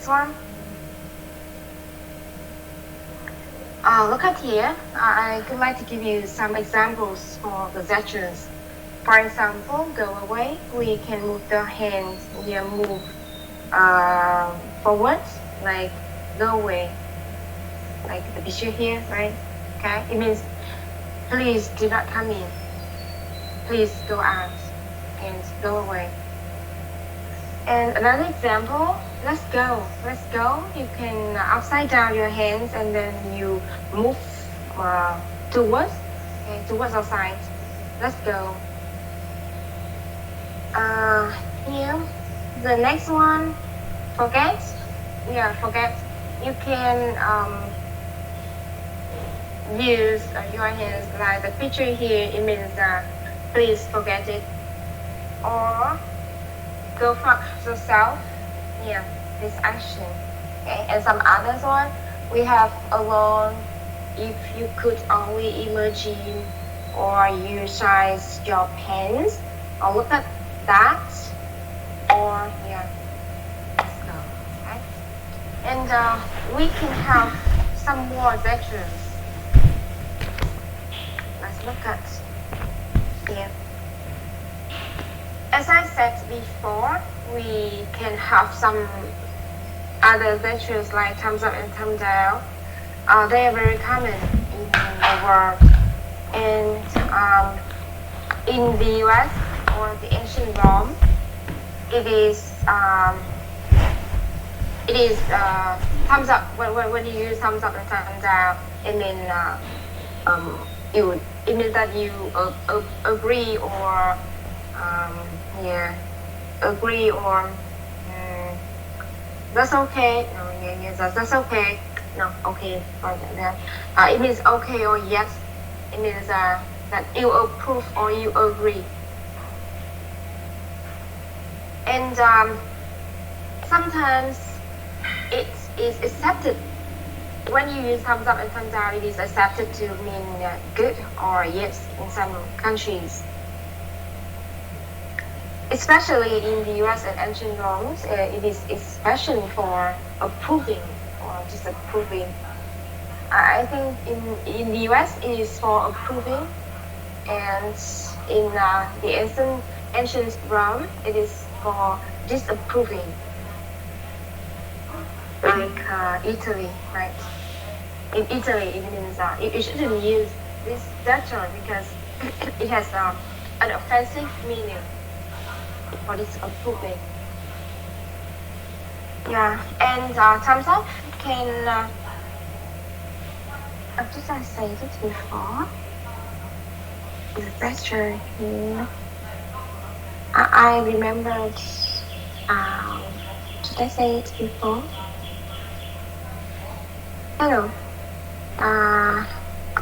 next one. Look at here. I would like to give you some examples for the gestures. For example, go away. We can move the hands. We move forward, like go away, like the picture here, right? Okay, it means please do not come in. Please go out and go away. And another example, let's go. Let's go. You can upside down your hands and then you move towards outside. Let's go. Here, the next one, forget. Yeah, forget. You can use your hands like the picture here. It means please forget it. Or go fuck yourself. Yeah, this action. Okay, and some others one we have alone. If you could only imagine, or you size your pants, or look at that, or yeah, let's go. Okay, and we can have some more gestures. Let's look at here. As I said before, we can have some other gestures like thumbs up and thumbs down. They are very common in the world. And in the US or the ancient Rome, it is thumbs up. When you use thumbs up and thumbs down, it means it means that you agree or agree or that's okay. No, that's okay. No, okay. It means okay or yes. It means that you approve or you agree. And sometimes it is accepted. When you use thumbs up and thumbs down, it is accepted to mean good or yes in some countries. Especially in the US and ancient Rome, it is especially for approving or disapproving. I think in the US it is for approving, and in the ancient Rome it is for disapproving. Like Italy, right? In Italy, it means you shouldn't use this gesture because it has an offensive meaning. For disapproving. Yeah, and thumbs up can, just I said it before, the gesture here. I remembered, did I say it before? Hello.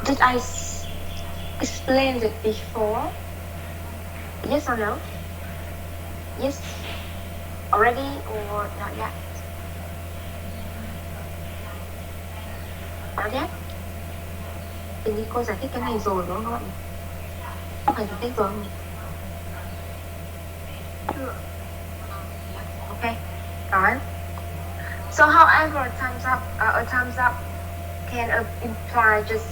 Did I explain it before? Yes or no? Yes, already or not yet? Not yet? Hình như cô giải thích cái này rồi đúng không các bạn? Không phải giải thích rồi không? Okay, alright. So however, a thumbs up can imply just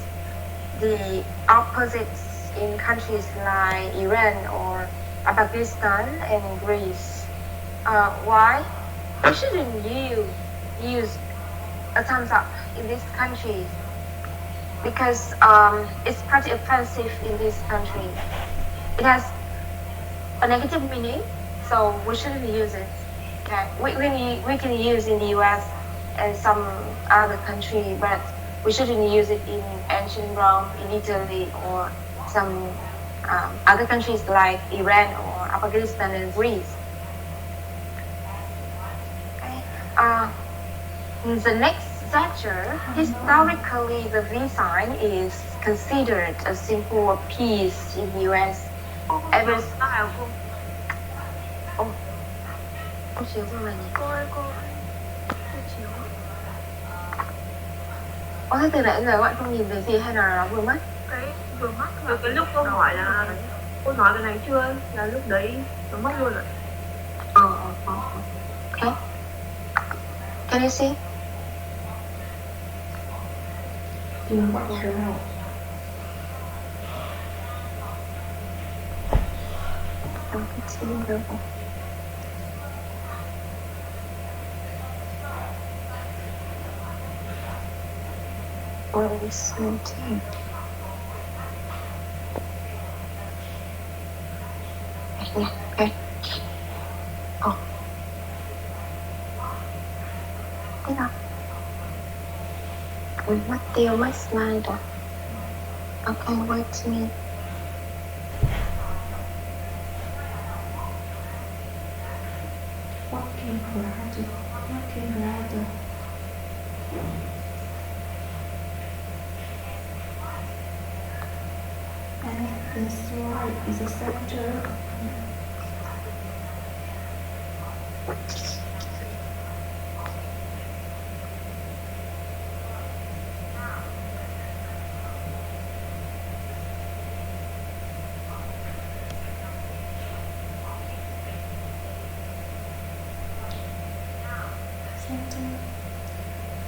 the opposites in countries like Iran or Pakistan and Greece. Why? We shouldn't use a thumbs up in these countries because it's pretty offensive in this country. It has a negative meaning, so we shouldn't use it. Okay, we can use in the US and some other country, but we shouldn't use it in ancient Rome, in Italy, or some other countries like Iran or Pakistan and Greece. Okay. The next gesture, historically the V sign is considered a symbol of peace in the US. Ever cô chiếu vừa này. Cô chiếu. Thế từ nãy giờ các bạn không nhìn thấy gì hay là nó vừa mất? Cái vừa mất rồi. Cái lúc cô hỏi là cô nói cái này chưa, là lúc đấy nó mất luôn rồi. Okay. Can you see? In what cloud? Không có see đâu. Where is 19? Nè, ok. Ồ. Thế nào? Mất tiêu mất slide rồi. Ok, wait me. Walking ladder. Walking ladder. And this right is the center.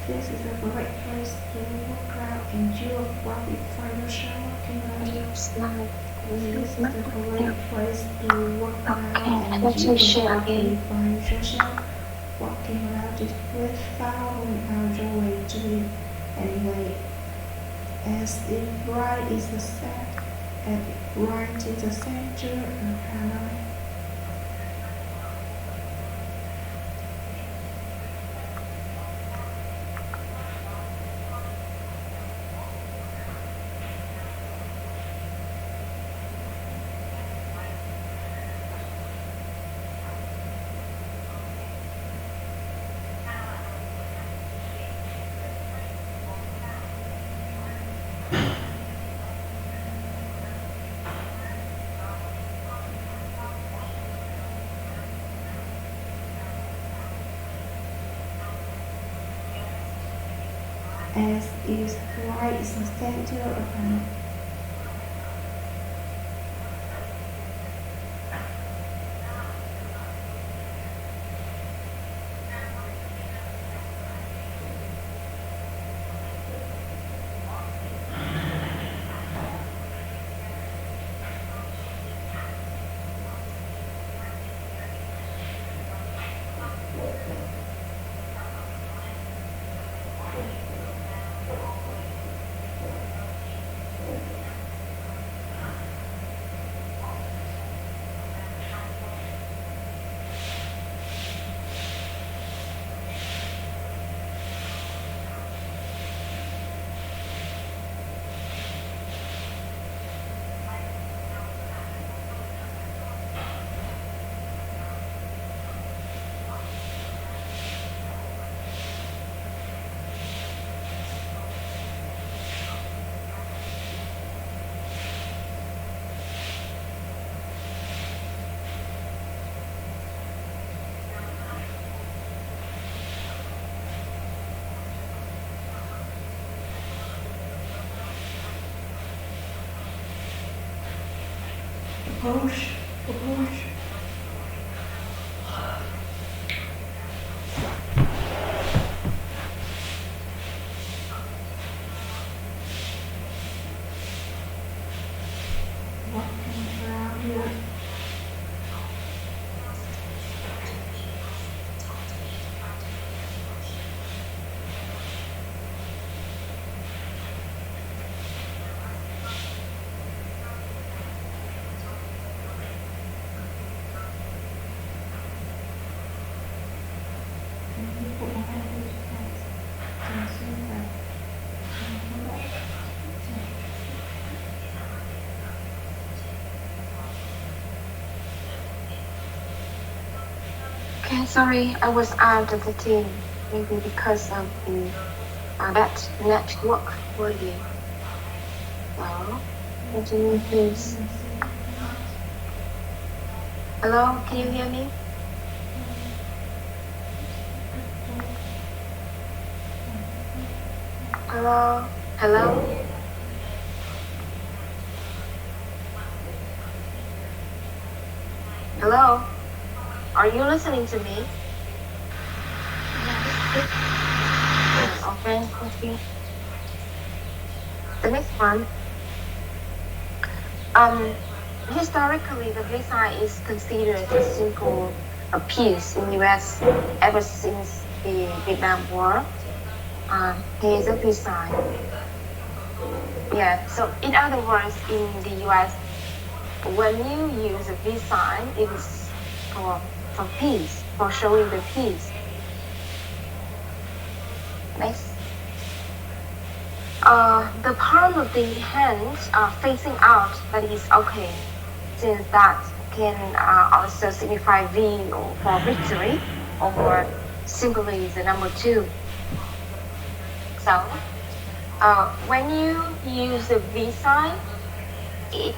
This is a great place to work out and chill while we find yourself walking around. Slide. This is a great place to work out and Let me chill share while again. we find yourself walking around this place, following out your way to it anyway. As if right is the set, and right is the center of Hanoi. As is right is the center of Hanoi. Push, push. Walking around here. Okay, sorry, I was out of the team. Maybe because of the bad network for you. Hello, continue please. Hello, can you hear me? Hello, hello. Hello, are you listening to me? Okay, thank you. The next one. Historically, the visa is considered a symbol of peace in U.S. ever since the Vietnam War. Here's a peace sign. Yeah. So, in other words, in the U.S., when you use a peace sign, it is for peace, for showing the peace. Next. The palm of the hand facing out, that is okay, since that can also signify V or for victory, or simply the number 2. So, when you use the V sign, it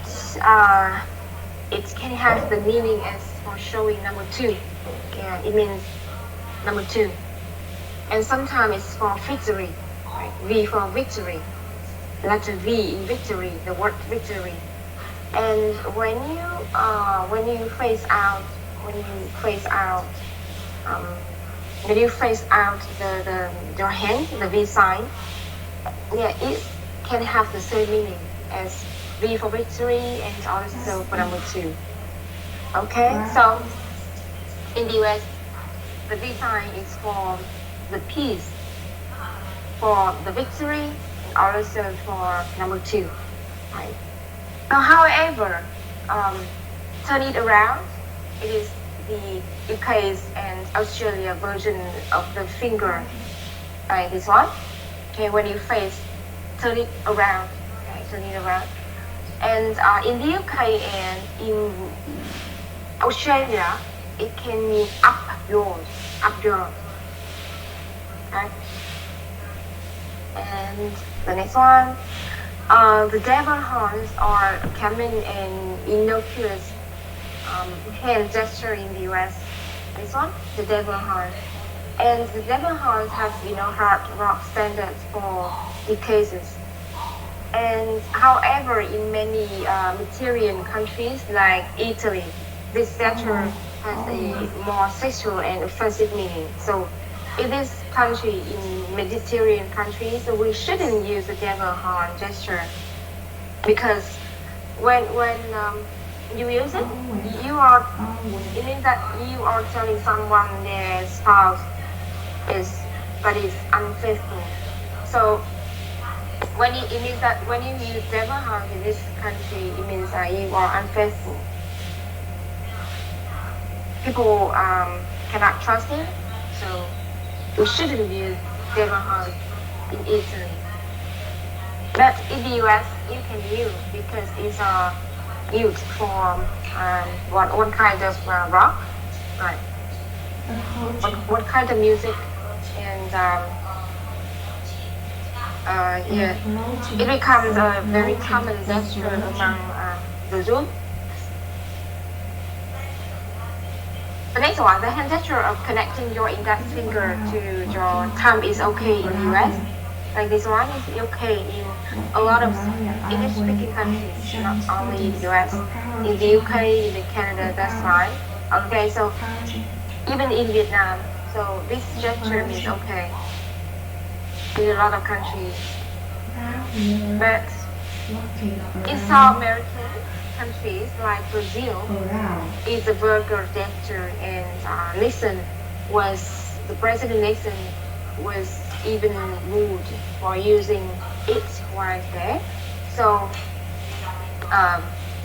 can have the meaning as for showing number 2. Yeah, it means number 2. And sometimes it's for victory, right? V for victory. Letter V in victory, the word victory. And when you face out your hand, the V sign, yeah, it can have the same meaning as V for victory and also for number 2. Okay, so in the US, the V sign is for the peace, for the victory, and also for number 2. Right. Now, however, turn it around, it is the UK's and Australia version of the finger. Right, this one. Okay, when you face, turn it around. Okay, turn it around. And in the UK and in Australia, it can mean up yours. Okay. And the next one. The devil horns are common and innocuous hand gesture in the US. This one, the devil horn. And the devil horns have, hard rock standards for the cases. And however, in many Mediterranean countries like Italy, this gesture has a more sexual and offensive meaning. So in this country, in Mediterranean countries, we shouldn't use the devil horn gesture, because when you use it, it means that you are telling someone their spouse is unfaithful. So it means that when you use devil horn in this country, it means that you are unfaithful. People cannot trust him, so we shouldn't use devil horn in Italy. But in the US, you can use, because it's used for what kind of rock, right? What kind of music, and yeah, it becomes a very common gesture among the youth. The next one, the hand gesture of connecting your index finger to your thumb is okay in the US. Like this one is okay in a lot of English-speaking countries, not only the US. In the UK, in Canada, that's fine. Okay, so even in Vietnam, so this gesture is okay in a lot of countries. But in South American countries like Brazil, it's a vulgar gesture, and the President Nixon was even rude for using it while there. So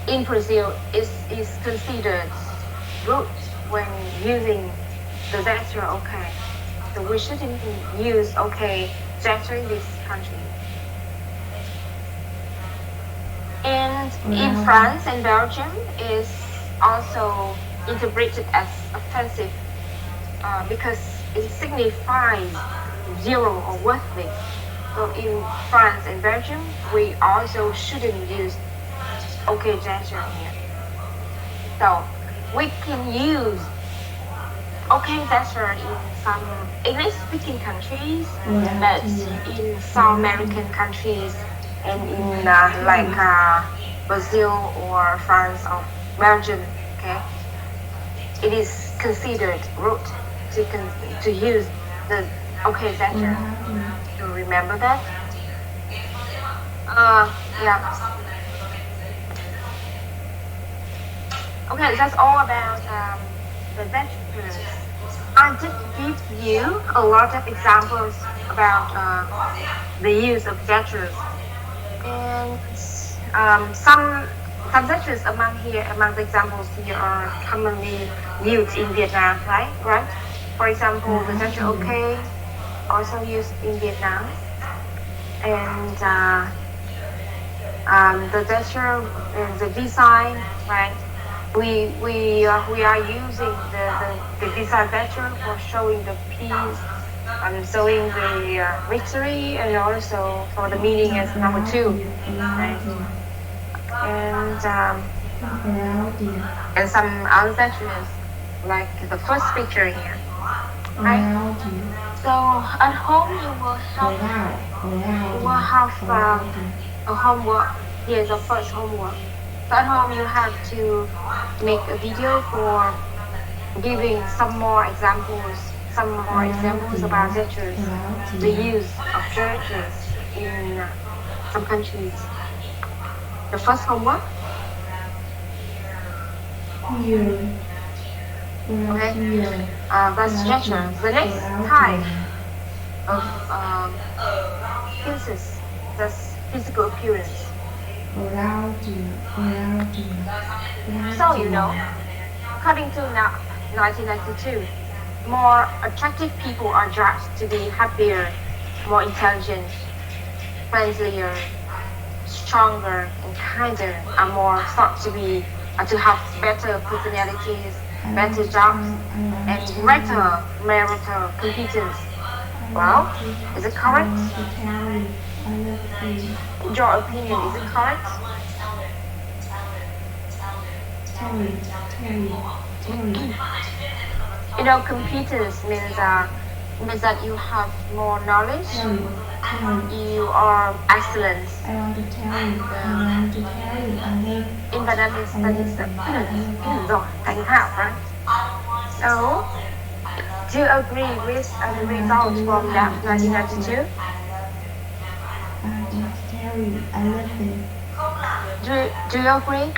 in Brazil, it's considered rude when using the gesture okay. So we shouldn't use okay gesture in this country. And in France and Belgium is also interpreted as offensive because it signifies zero or worthless. So in France and Belgium, we also shouldn't use okay gesture here. So we can use okay gesture in some English-speaking countries, but in South American countries and in Brazil or France or Belgium, okay, it is considered rude to use the Okay, that's Or true. how do you? You remember that? Yeah. Okay, that's all about the gestures. I did give you a lot of examples about the use of gestures, and some gestures among the examples here are commonly used in Vietnam, right? Right. For example, the gesture "okay" also used in Vietnam, and the gesture and the design, right? We are using the design gesture for showing the peace and showing the victory, and also for the meaning as number two, right? And and some other gestures like the first picture here, right? So at home you will have a homework. Here's the first homework. So at home you have to make a video for giving some more examples about gestures, the use of gestures in some countries. The first homework. Okay, that's gesture. The next type of pieces, that's physical appearance. So according to 1992, more attractive people are judged to be happier, more intelligent, friendlier, stronger, and kinder, are more thought to have better personalities, better jobs, and greater marital competence. Well, is it correct? Your opinion, is it correct? Competence means that you have more knowledge. You are excellent. In Vietnamese studies rồi thành thạo, right? So, do you agree with the results from that 1992? Do you agree?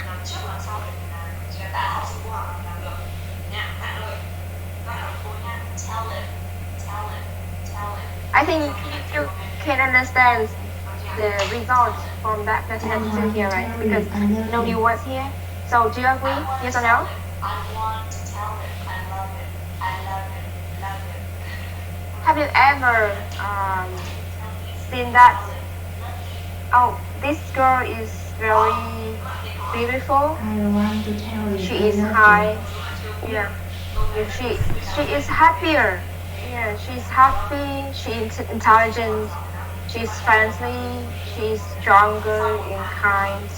I think you can understand the results from that 1992 here, right? Because nobody was here. So do you agree? Yes or no? Have you ever seen that? Oh, this girl is very beautiful. She is high. Yeah. She is happier. Yeah, she's happy, she's intelligent, she's friendly, she's stronger and kind,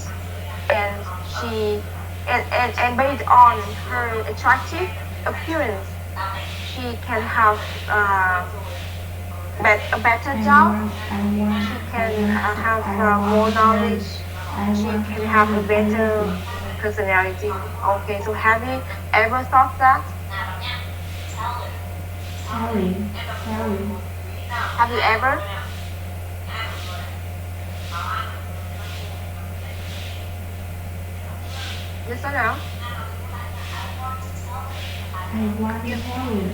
and and based on her attractive appearance, she can have a better job, she can have more knowledge, she can have a better personality. Okay, so have you ever thought that? Have you ever? Yes or no?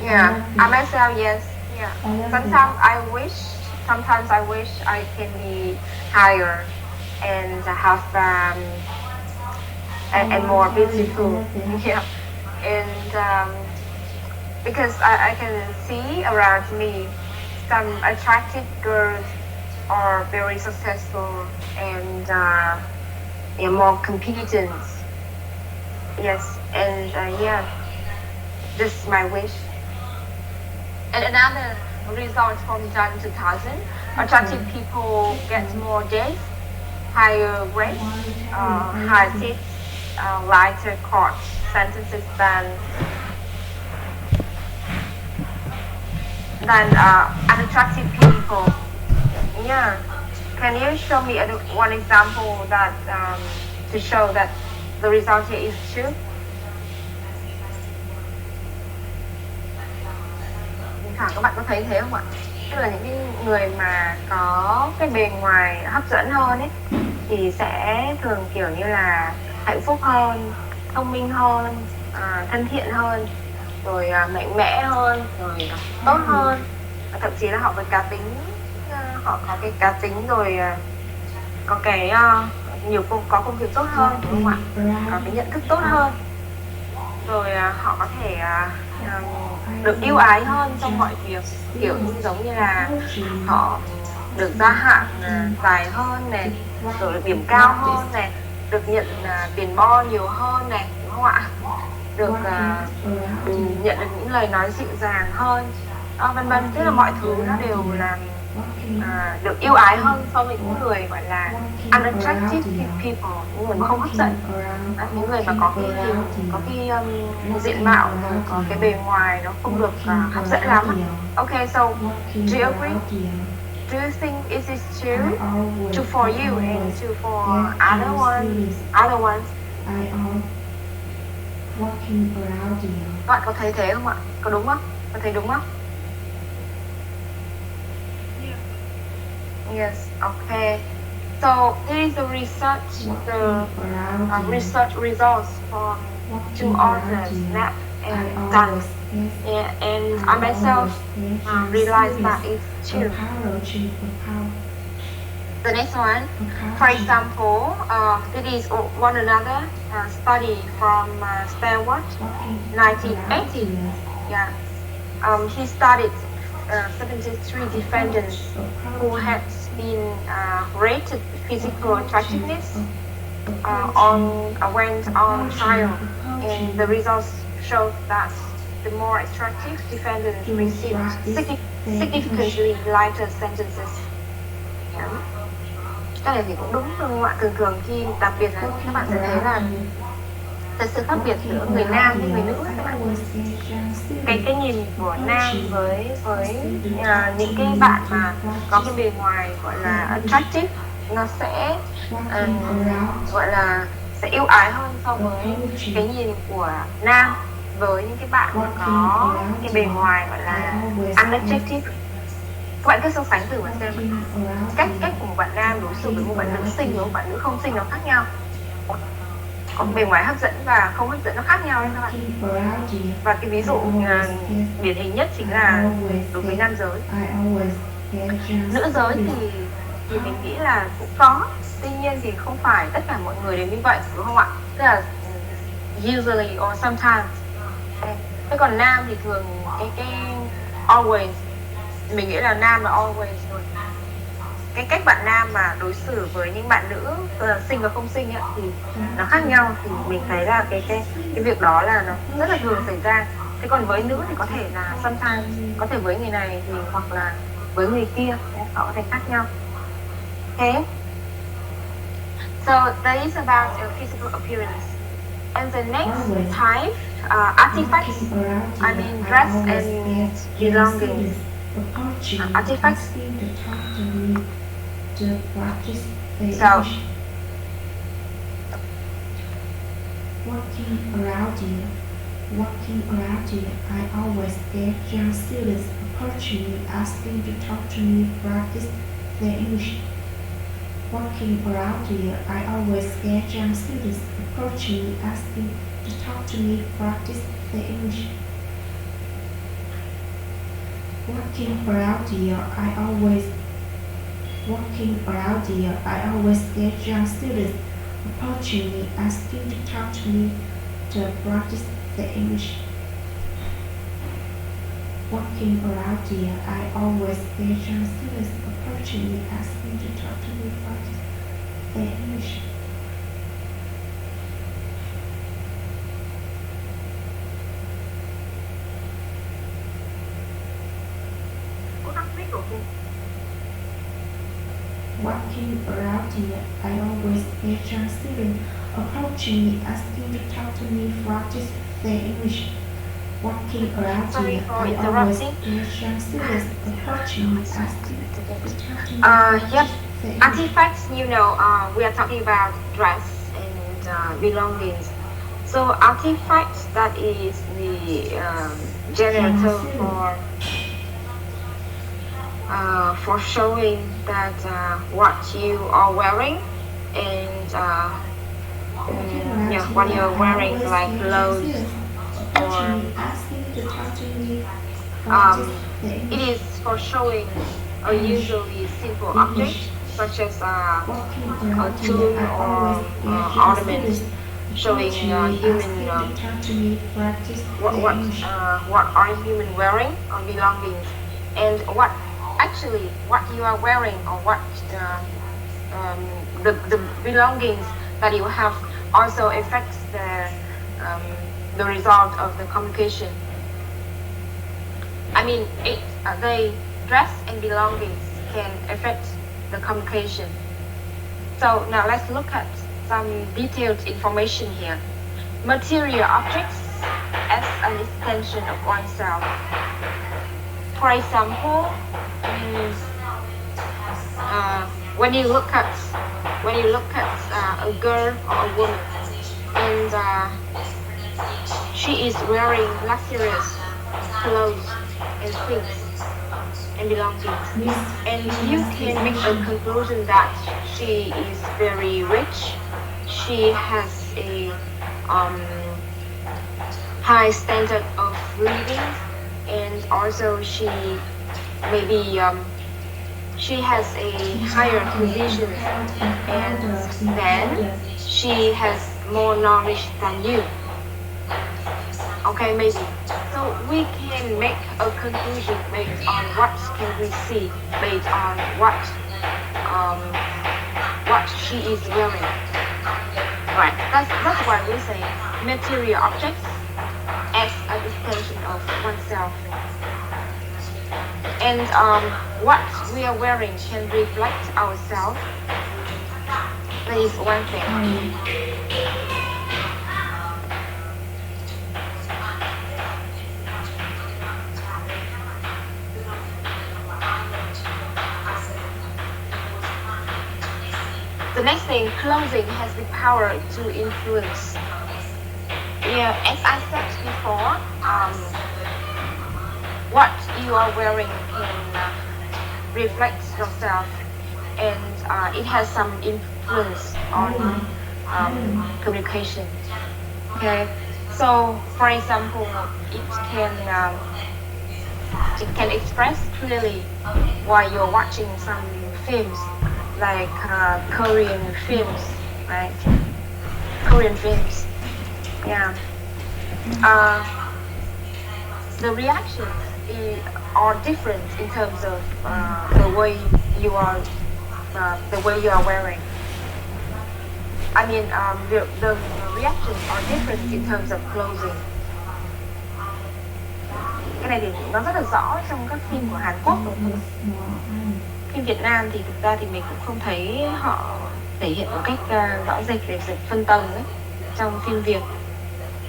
Yeah, I myself, yes. Yeah. Sometimes I wish I can be higher and have and more beautiful. Yeah. And because I can see around me some attractive girls are very successful and more competent. Yes, and this is my wish. And another result from Jan 2000, attractive people get more days, higher grades, higher tips, lighter court sentences than unattractive people. Yeah. Can you show me one example that to show that the result here is true? Các bạn có thấy thế không ạ? tức là những cái người mà có cái bề ngoài hấp dẫn hơn ấy thì sẽ thường kiểu như là hạnh phúc hơn, thông minh hơn, thân thiện hơn, rồi mạnh mẽ hơn, rồi tốt hơn, thậm chí là họ với cá tính, họ có cái cá tính rồi có cái có công việc tốt hơn, đúng không ạ? Có cái nhận thức tốt hơn, rồi họ có thể được yêu ái hơn trong mọi việc, kiểu như giống như là họ được gia hạn dài hơn này, rồi được điểm cao hơn này, được nhận tiền bo nhiều hơn này, đúng không ạ? Được nhận được những lời nói dịu dàng hơn, vân vân, tức là mọi thứ nó đều là được yêu ái hơn so với những người gọi là unattractive people, những người mà không hấp dẫn, những người mà có cái diện mạo rồi có cái bề ngoài nó không được hấp dẫn lắm. Okay, so do you agree? Do you think it is true for you and for other ones? Bạn có thấy thế không ạ? Có đúng không? Có thấy đúng không? Yes, okay. So there is a research, research results from two authors, Knapp and Dunn. Yeah, and I myself realized that it's true. The next one, for example, it is one another study from Stanford, 1980. Yeah, he studied 73 defendants who had been rated physical attractiveness went on trial, and the results showed that the more attractive defendants received significantly lighter sentences. Yeah. Cái này thì cũng đúng không ạ? Thường khi đặc biệt là các bạn sẽ thấy là cái sự khác biệt giữa người nam với người nữ các bạn. Cái nhìn của nam với những cái bạn mà có cái bề ngoài gọi là attractive, nó sẽ gọi là sẽ yêu ái hơn so với cái nhìn của nam với những cái bạn có cái bề ngoài gọi là unattractive. Các bạn cứ so sánh thử mà xem cách của một bạn nam đối xử với một bạn nữ xinh với một bạn nữ không xinh nó khác nhau, có bề ngoài hấp dẫn và không hấp dẫn nó khác nhau đấy các bạn. Và cái ví dụ điển hình nhất chính là đối với nam giới. Nữ giới thì mình nghĩ là cũng có, tuy nhiên thì không phải tất cả mọi người đều như vậy, đúng không ạ? Tức là usually or sometimes. Thế còn nam thì thường cái always, mình nghĩ là nam là always rồi. Cái cách bạn nam mà đối xử với những bạn nữ xinh và không xinh ấy, thì nó khác nhau, thì mình thấy là cái việc đó là nó rất là thường xảy ra. Thế còn với nữ thì có thể là sometimes, có thể với người này thì hoặc là với người kia họ có thể khác nhau. Okay. So that is about physical appearance. And the next type, artifacts, I mean dress and belongings. Artifacts. So walking around here, I always get young students approaching me asking to talk to me, practice their English. Walking around here, I always get young students approaching me asking to talk to me, practice their English. Walking around here, I always get young students approaching me asking to talk to me to practice the English. Walking around here, I always get young students approaching me asking to talk to me to practice the English. Walking around here, I always get young students approaching me asking to talk to me to practice their English. Walking around here, I always get young students approaching me asking to talk to me. Yep. Artifacts, you know, we are talking about dress and belongings. So artifacts, that is the general term for for showing that what you are wearing and yeah, what you're wearing like clothes or it is for showing a usually simple object such as a tool or ornament showing human what are human wearing or belongings and what actually what you are wearing or what the belongings that you have also affects the result of the communication. I mean, they dress and belongings can affect the communication. So now let's look at some detailed information here. Material objects as an extension of oneself. For example, when you look at a girl or a woman and she is wearing luxurious clothes and things and belongings, and you can make a conclusion that she is very rich. She has a high standard of living, and also she maybe she has a higher position, and then she has more knowledge than you. Okay, maybe. So we can make a conclusion based on what can we see, based on what she is wearing. Right. That's why we say material objects as an extension of oneself. And what we are wearing can reflect ourselves. That is one thing. The next thing, clothing has the power to influence. Yeah, as I said before, what you are wearing can reflect yourself, and it has some influence on communication. Okay, so for example, it can express clearly while you're watching some films like Korean films, right? Korean films, yeah. The reactions are different in terms of the way you are wearing. I mean, the reactions are different in terms of clothing. Cái này thì nó rất là rõ trong các phim của Hàn Quốc rồi. Phim Việt Nam thì thực ra thì mình cũng không thấy họ thể hiện một cách rõ rệt về sự phân tầng ấy trong phim Việt.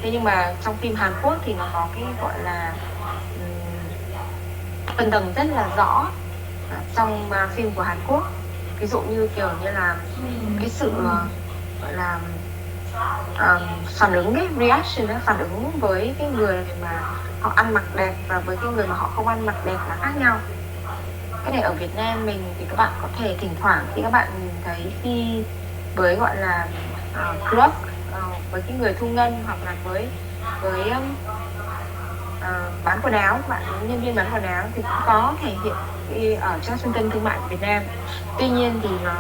Thế nhưng mà trong phim Hàn Quốc thì nó có cái gọi là phân tầng rất là rõ trong phim của Hàn Quốc. Ví dụ như kiểu như là cái sự gọi là phản ứng ấy, reaction ấy, phản ứng với cái người mà họ ăn mặc đẹp và với cái người mà họ không ăn mặc đẹp là khác nhau. Cái này ở Việt Nam mình thì các bạn có thể thỉnh thoảng khi các bạn nhìn thấy khi với gọi là clerk, với cái người thu ngân hoặc là với bán quần áo, bạn nhân viên bán quần áo thì cũng có thể hiện ở trong trung tâm thương mại của Việt Nam. Tuy nhiên thì nó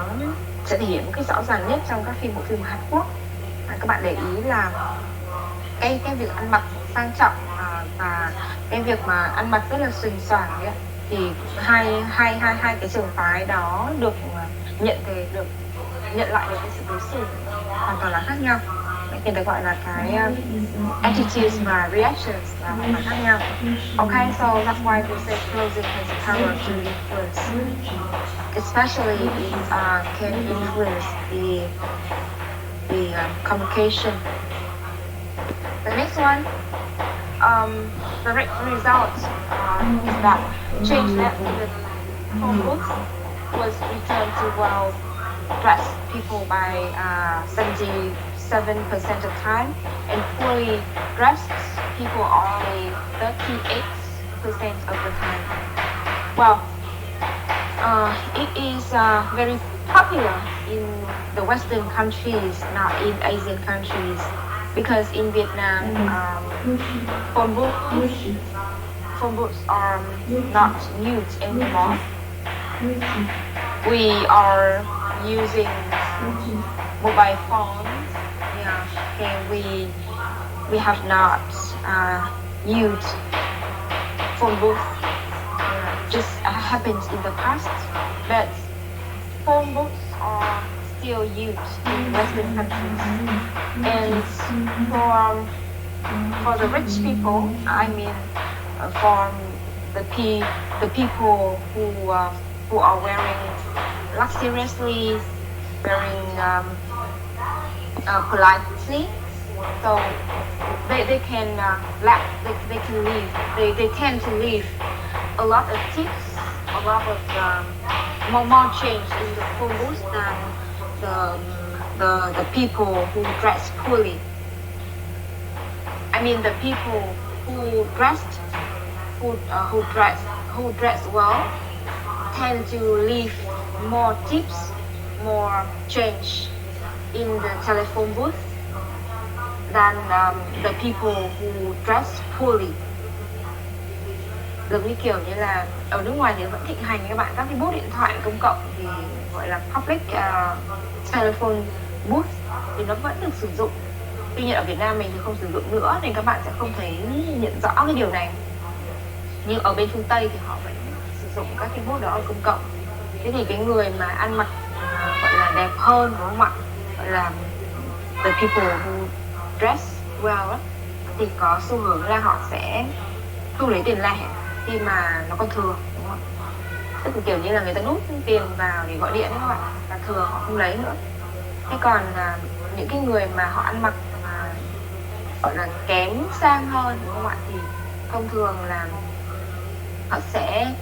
sẽ thể hiện một cái rõ ràng nhất trong các bộ phim của Hàn Quốc. Các bạn để ý là cái việc ăn mặc sang trọng và cái việc mà ăn mặc rất là xuềnh xoàng ấy, thì hai cái trường phái đó được nhận lại được cái sự đối xử hoàn toàn là khác nhau. Cái được gọi là cái attitudes và reactions là hoàn toàn khác nhau. Okay, so that's why we say clothing has the power to influence, especially it can influence the communication. The next one, the result is that change that the phone books was returned to well-dressed people by 77% of time, and poorly dressed people only 38% of the time. Well, It is very popular in the Western countries, not in Asian countries, because in Vietnam, phone booths are not used anymore. We are using mobile phones. Yeah, okay, we have not used phone booth. Just happens in the past, but phone booths are still used in Western countries. And for the rich people, I mean, for the people who are wearing luxuriously, wearing politely, so they can they can leave. They tend to leave a lot of tips, a lot of more change in the phone booth than the people who dress poorly. I mean, the people who dress well tend to leave more tips, more change in the telephone booth than the people who dress poorly. Giống như kiểu như là ở nước ngoài thì vẫn thịnh hành các bạn các cái booth điện thoại công cộng thì gọi là public telephone booth thì nó vẫn được sử dụng. Tuy nhiên ở Việt Nam mình thì không sử dụng nữa nên các bạn sẽ không thấy nhận rõ cái điều này. Nhưng ở bên phương Tây thì họ vẫn sử dụng các cái booth đó ở công cộng. Thế thì cái người mà ăn mặc gọi là đẹp hơn đúng không ạ? Gọi là the people who dress well đó, thì có xu hướng là họ sẽ thu lấy tiền lẻ khi mà nó còn thừa, đúng không? Tức là kiểu như là người ta nút tiền vào để gọi điện đấy các bạn, và thừa họ không lấy nữa. Thế còn những cái người mà họ ăn mặc gọi là kém sang hơn đúng không ạ, thì thông thường là họ sẽ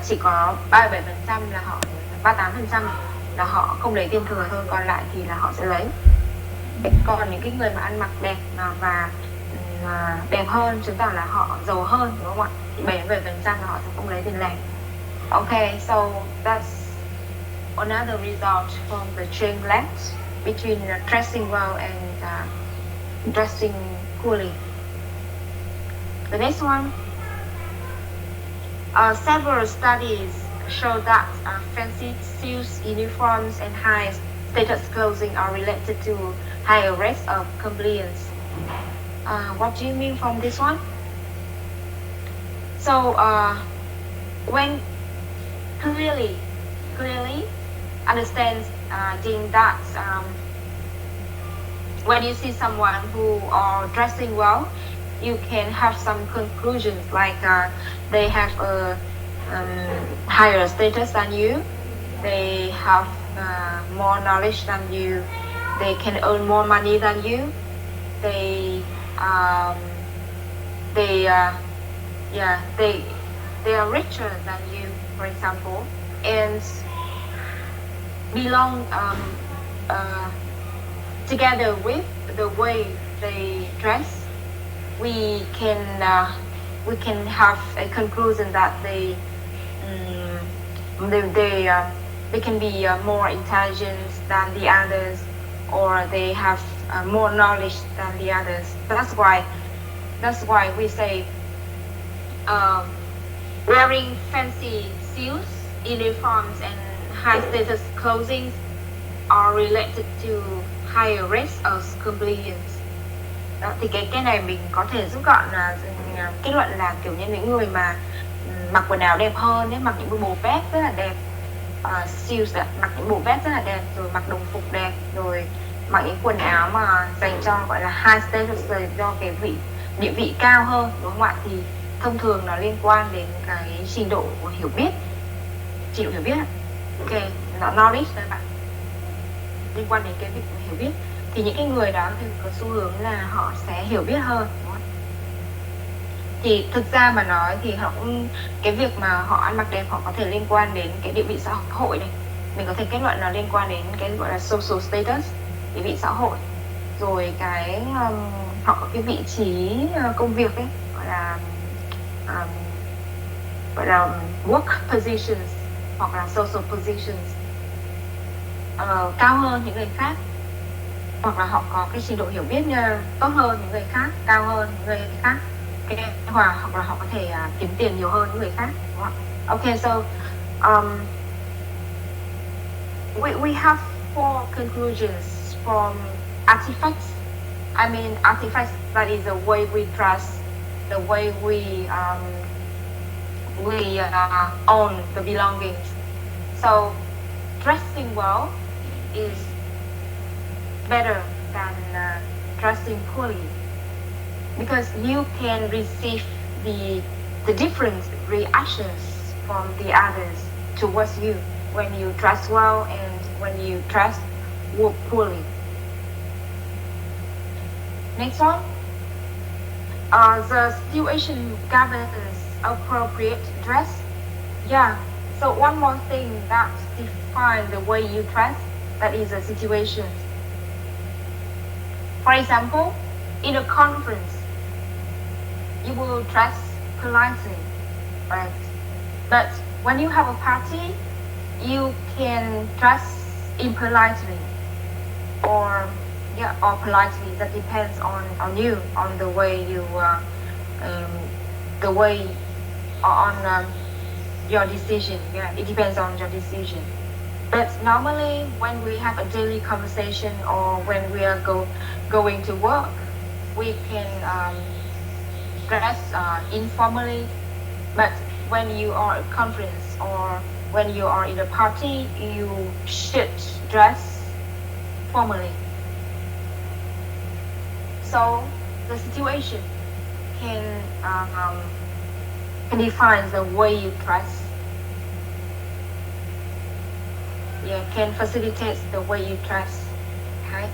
chỉ có 37% là họ 38% là họ không lấy tiền thừa thôi, còn lại thì là họ sẽ lấy. Còn những cái người mà ăn mặc đẹp và đẹp hơn chứng tỏ là họ giàu hơn đúng không ạ, thì 77% là họ sẽ không lấy tiền lẻ. Okay, so that's another result from the chain length between dressing well and dressing poorly. The next one, several studies show that fancy suits, uniforms, and high status clothing are related to higher rates of compliance. What do you mean from this one? So when clearly understands that when you see someone who are dressing well, you can have some conclusions like they have a higher status than you, they have more knowledge than you, they can earn more money than you, they are richer than you, for example, and belong together with the way they dress, we can have a conclusion that they can be more intelligent than the others, or they have more knowledge than the others. That's why we say wearing fancy suits, uniforms, and high status clothing are related to higher rates of compliance. Đó, thì cái này mình có thể rút gọn là kết luận là kiểu như những người mà mặc quần áo đẹp hơn ấy, mặc những cái bộ vest rất là đẹp, suits mặc những bộ vest rất là đẹp, rồi mặc đồng phục đẹp, rồi mặc những quần áo mà dành cho gọi là high status, rồi do cái địa vị cao hơn đúng không ạ, thì thông thường nó liên quan đến cái trình độ hiểu biết. Ok, nó knowledge các bạn, liên quan đến cái việc hiểu biết, thì những cái người đó thì có xu hướng là họ sẽ hiểu biết hơn. Thì thực ra mà nói thì họ cũng, cái việc mà họ ăn mặc đẹp họ có thể liên quan đến cái địa vị xã hội này, mình có thể kết luận là liên quan đến cái gọi là social status, địa vị xã hội, rồi cái họ có cái vị trí công việc ấy, gọi là work positions, hoặc là social positions cao hơn những người khác, hoặc là họ có cái trình độ hiểu biết tốt hơn những người khác, cao hơn những người khác, hoặc là họ có thể kiếm tiền nhiều hơn những người khác, đúng không? Okay, so we have 4 conclusions from artifacts. I mean, artifacts, that is the way we dress, the way we own the belongings. So dressing well is better than dressing poorly, because you can receive the different reactions from the others towards you when you dress well and when you dress poorly. Next one. The situation governs appropriate dress. Yeah, so one more thing that defines the way you dress, that is a situation. For example, in a conference, you will dress politely, right? But when you have a party, you can dress impolitely or politely. That depends on you, on the way you your decision. Yeah, it depends on your decision. But normally, when we have a daily conversation or when we are going to work, we can dress informally. But when you are at a conference or when you are in a party, you should dress formally. So the situation can define the way you dress. Yeah, can facilitate the way you dress. Okay.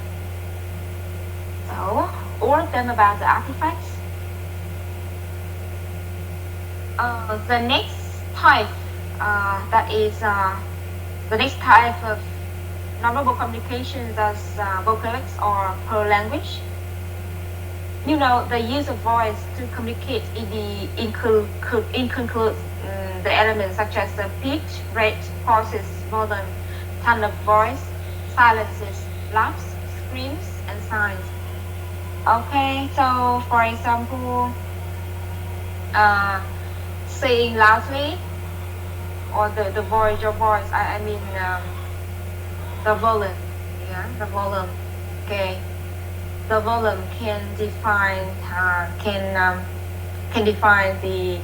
So all of them about the artifacts. The next type, the next type of nonverbal communications as vocalics or paralanguage. You know, the use of voice to communicate include the elements such as the pitch, rate, pauses, volume, tone of voice, silences, laughs, screams, and signs. Okay, so for example, saying loudly, or the voice, your voice. I mean the volume. Yeah, the volume. Okay. The volume can define the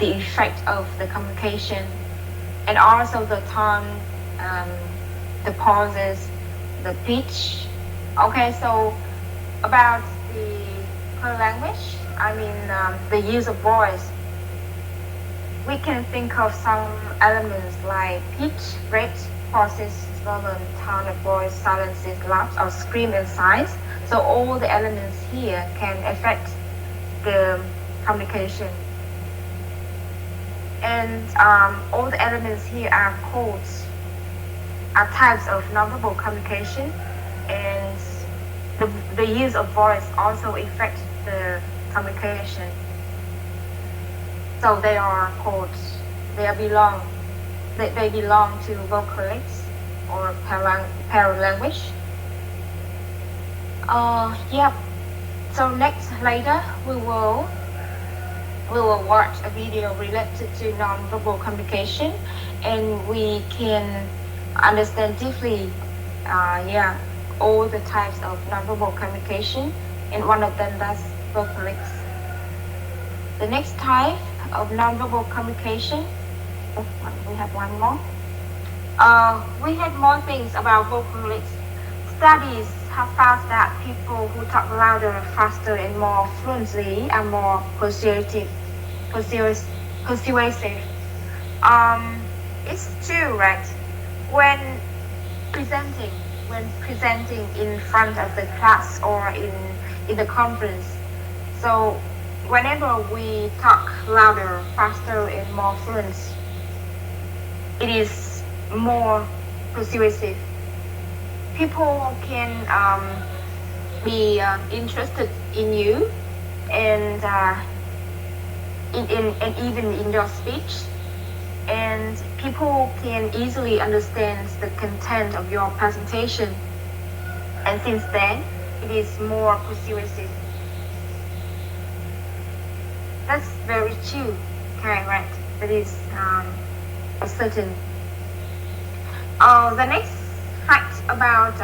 effect of the communication, and also the tone, the pauses, the pitch. Okay, so about the language, I mean the use of voice. We can think of some elements like pitch, rate, pauses, volume, tone of voice, silences, laughs, or scream and signs. So all the elements here can affect the communication. And all the elements here are types of nonverbal communication, and the use of voice also affects the communication. So they belong to vocalics or paralanguage. Yeah. So later we will watch a video related to nonverbal communication, and we can understand deeply, all the types of nonverbal communication, and one of them that's vocalics. The next type of nonverbal communication. We have one more. We had more things about vocalics. Studies have found that people who talk louder, faster, and more fluently are more persuasive. It's true, right? When presenting in front of the class or in the conference. So whenever we talk louder, faster, and more fluent, it is more persuasive. People can be interested in you, and even in your speech. and people can easily understand the content of your presentation. And since then, it is more persuasive. That's very true, correct? That is certain. The next fact about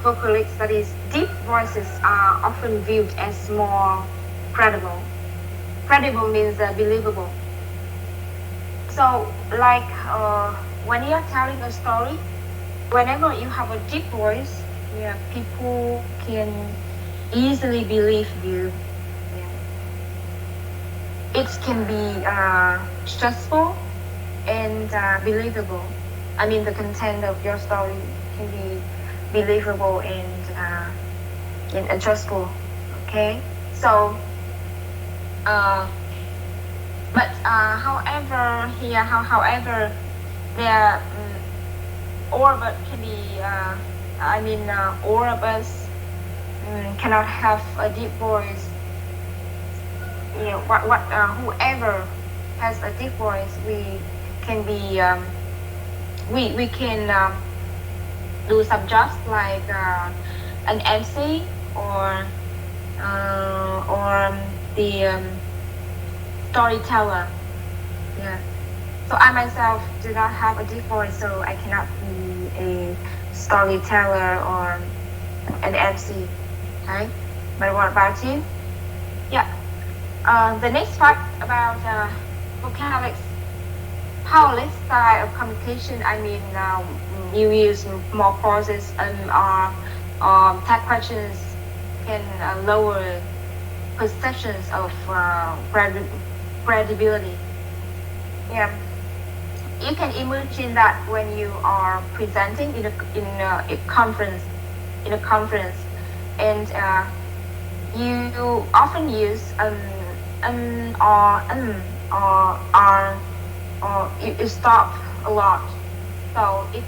vocalists, that is, deep voices are often viewed as more credible. Credible means believable. So, like when you're telling a story, whenever you have a deep voice, yeah, people can easily believe you. Yeah. It can be stressful and believable. I mean, the content of your story can be believable and trustful. Okay, so however, here, however, there all of us can be. All of us cannot have a deep voice. You know, whoever has a deep voice, we can be. We can do some jobs like an MC or the storyteller. Yeah. So I myself do not have a deep voice, so I cannot be a storyteller or an MC. Okay. But what about you? Yeah. The next fact about vocalics. Powerless style of communication, I mean, you use more pauses or tag questions can lower perceptions of credibility. Yeah, you can imagine that when you are presenting in a conference, and you often use or you stop a lot. So if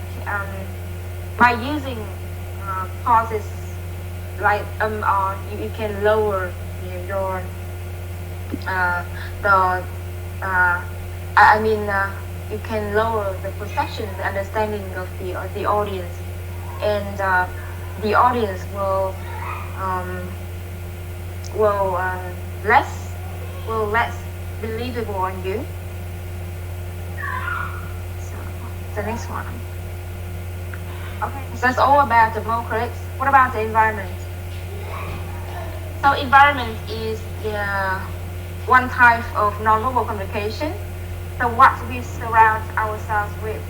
by using pauses like or you can lower your you can lower the perception, the understanding of the audience, and the audience will less believable on you. The next one. Okay, so that's all about the vocalics. What about the environment? So environment is one type of non-verbal communication. So what we surround ourselves with.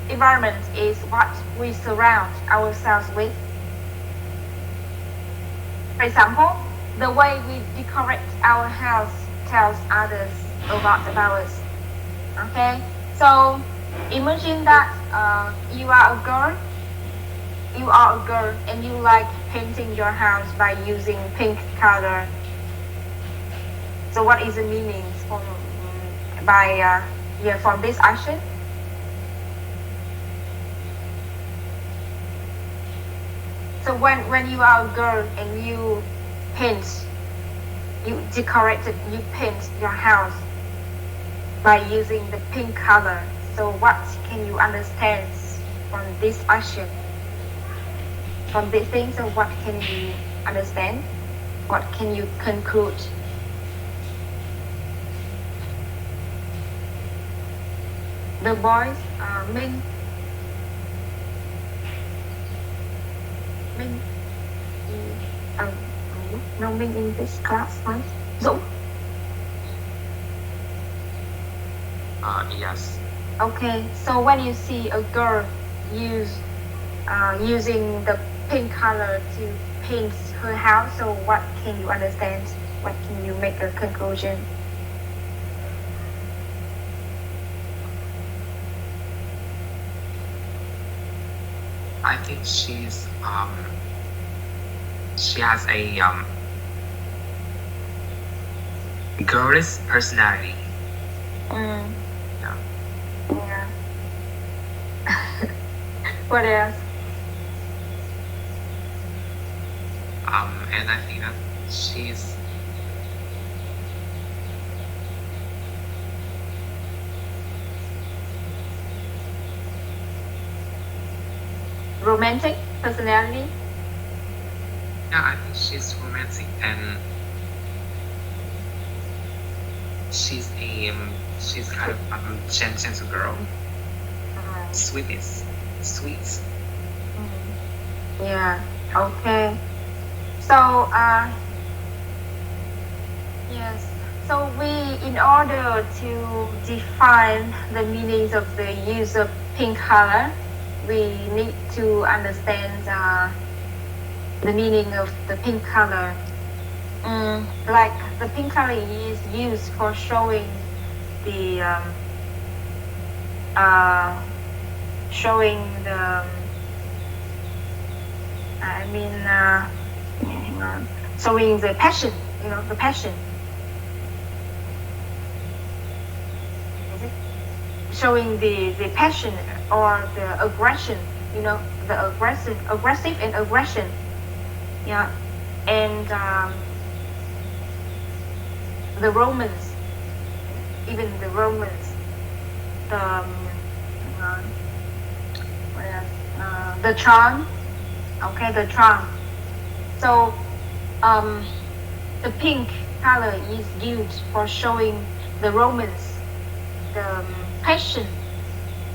Environment is what we surround ourselves with. For example, the way we decorate our house tells others a lot about us. Okay, so imagine that you are a girl and you like painting your house by using pink color. So what is the meaning from this action? So when you are a girl and you paint your house by using the pink color. So what can you understand from this action? From this thing, so what can you understand? What can you conclude? The boys Minh. No Minh in this class, right? Dũng. Yes. Okay, so when you see a girl using the pink color to paint her house, so what can you understand? What can you make a conclusion? I think she has a girlish personality. Yeah. Yeah. What else? And I think that she's romantic personality. Yeah, I think she's romantic and she's kind of gentle girl. Sweetness, sweet. Yeah. Okay. So yes. So in order to define the meanings of the use of pink color, we need to understand the meaning of the pink color. Like the pink color is used for showing the hang on, showing the passion, the passion. Showing the passion or the aggression, the aggressive and aggression. Yeah. And the Romans, even the Romans, the charm, okay, the charm. So the pink color is used for showing the Romans the passion,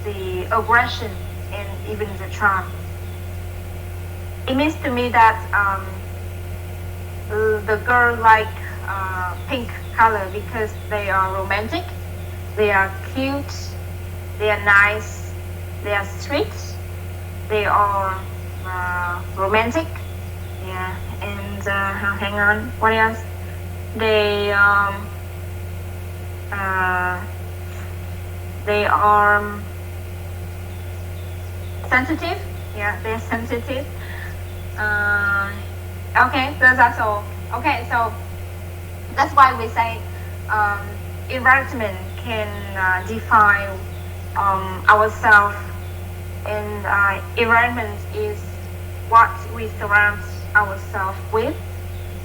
the aggression, and even the charm. It means to me that the girl like pink color because they are romantic, they are cute, they are nice, they are sweet, they are romantic. Yeah. And hang on, what else? They are sensitive. Yeah, they're sensitive. Okay, that's all. Okay, so that's why we say environment can define ourselves, and environment is what we surround ourselves with,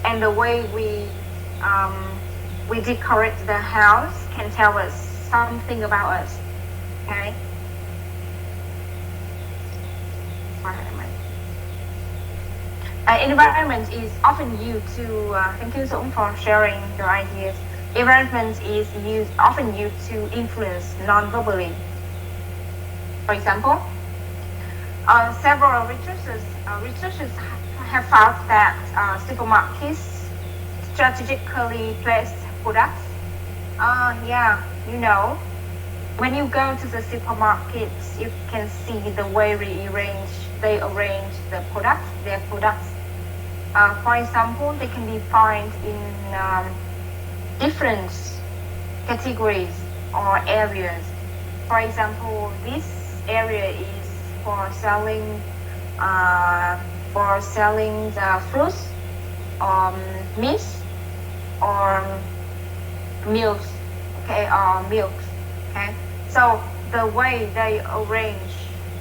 and the way we decorate the house can tell us something about us. Okay. Environment is often used to, thank you Dũng for sharing your ideas. Environment is often used to influence non-verbally. For example, several researchers have found that supermarkets strategically placed products. Yeah, when you go to the supermarkets, you can see the way they arrange their products. For example, they can be found in different categories or areas. For example, this area is for selling the fruits, meat, or milk. Okay, Okay, so the way they arrange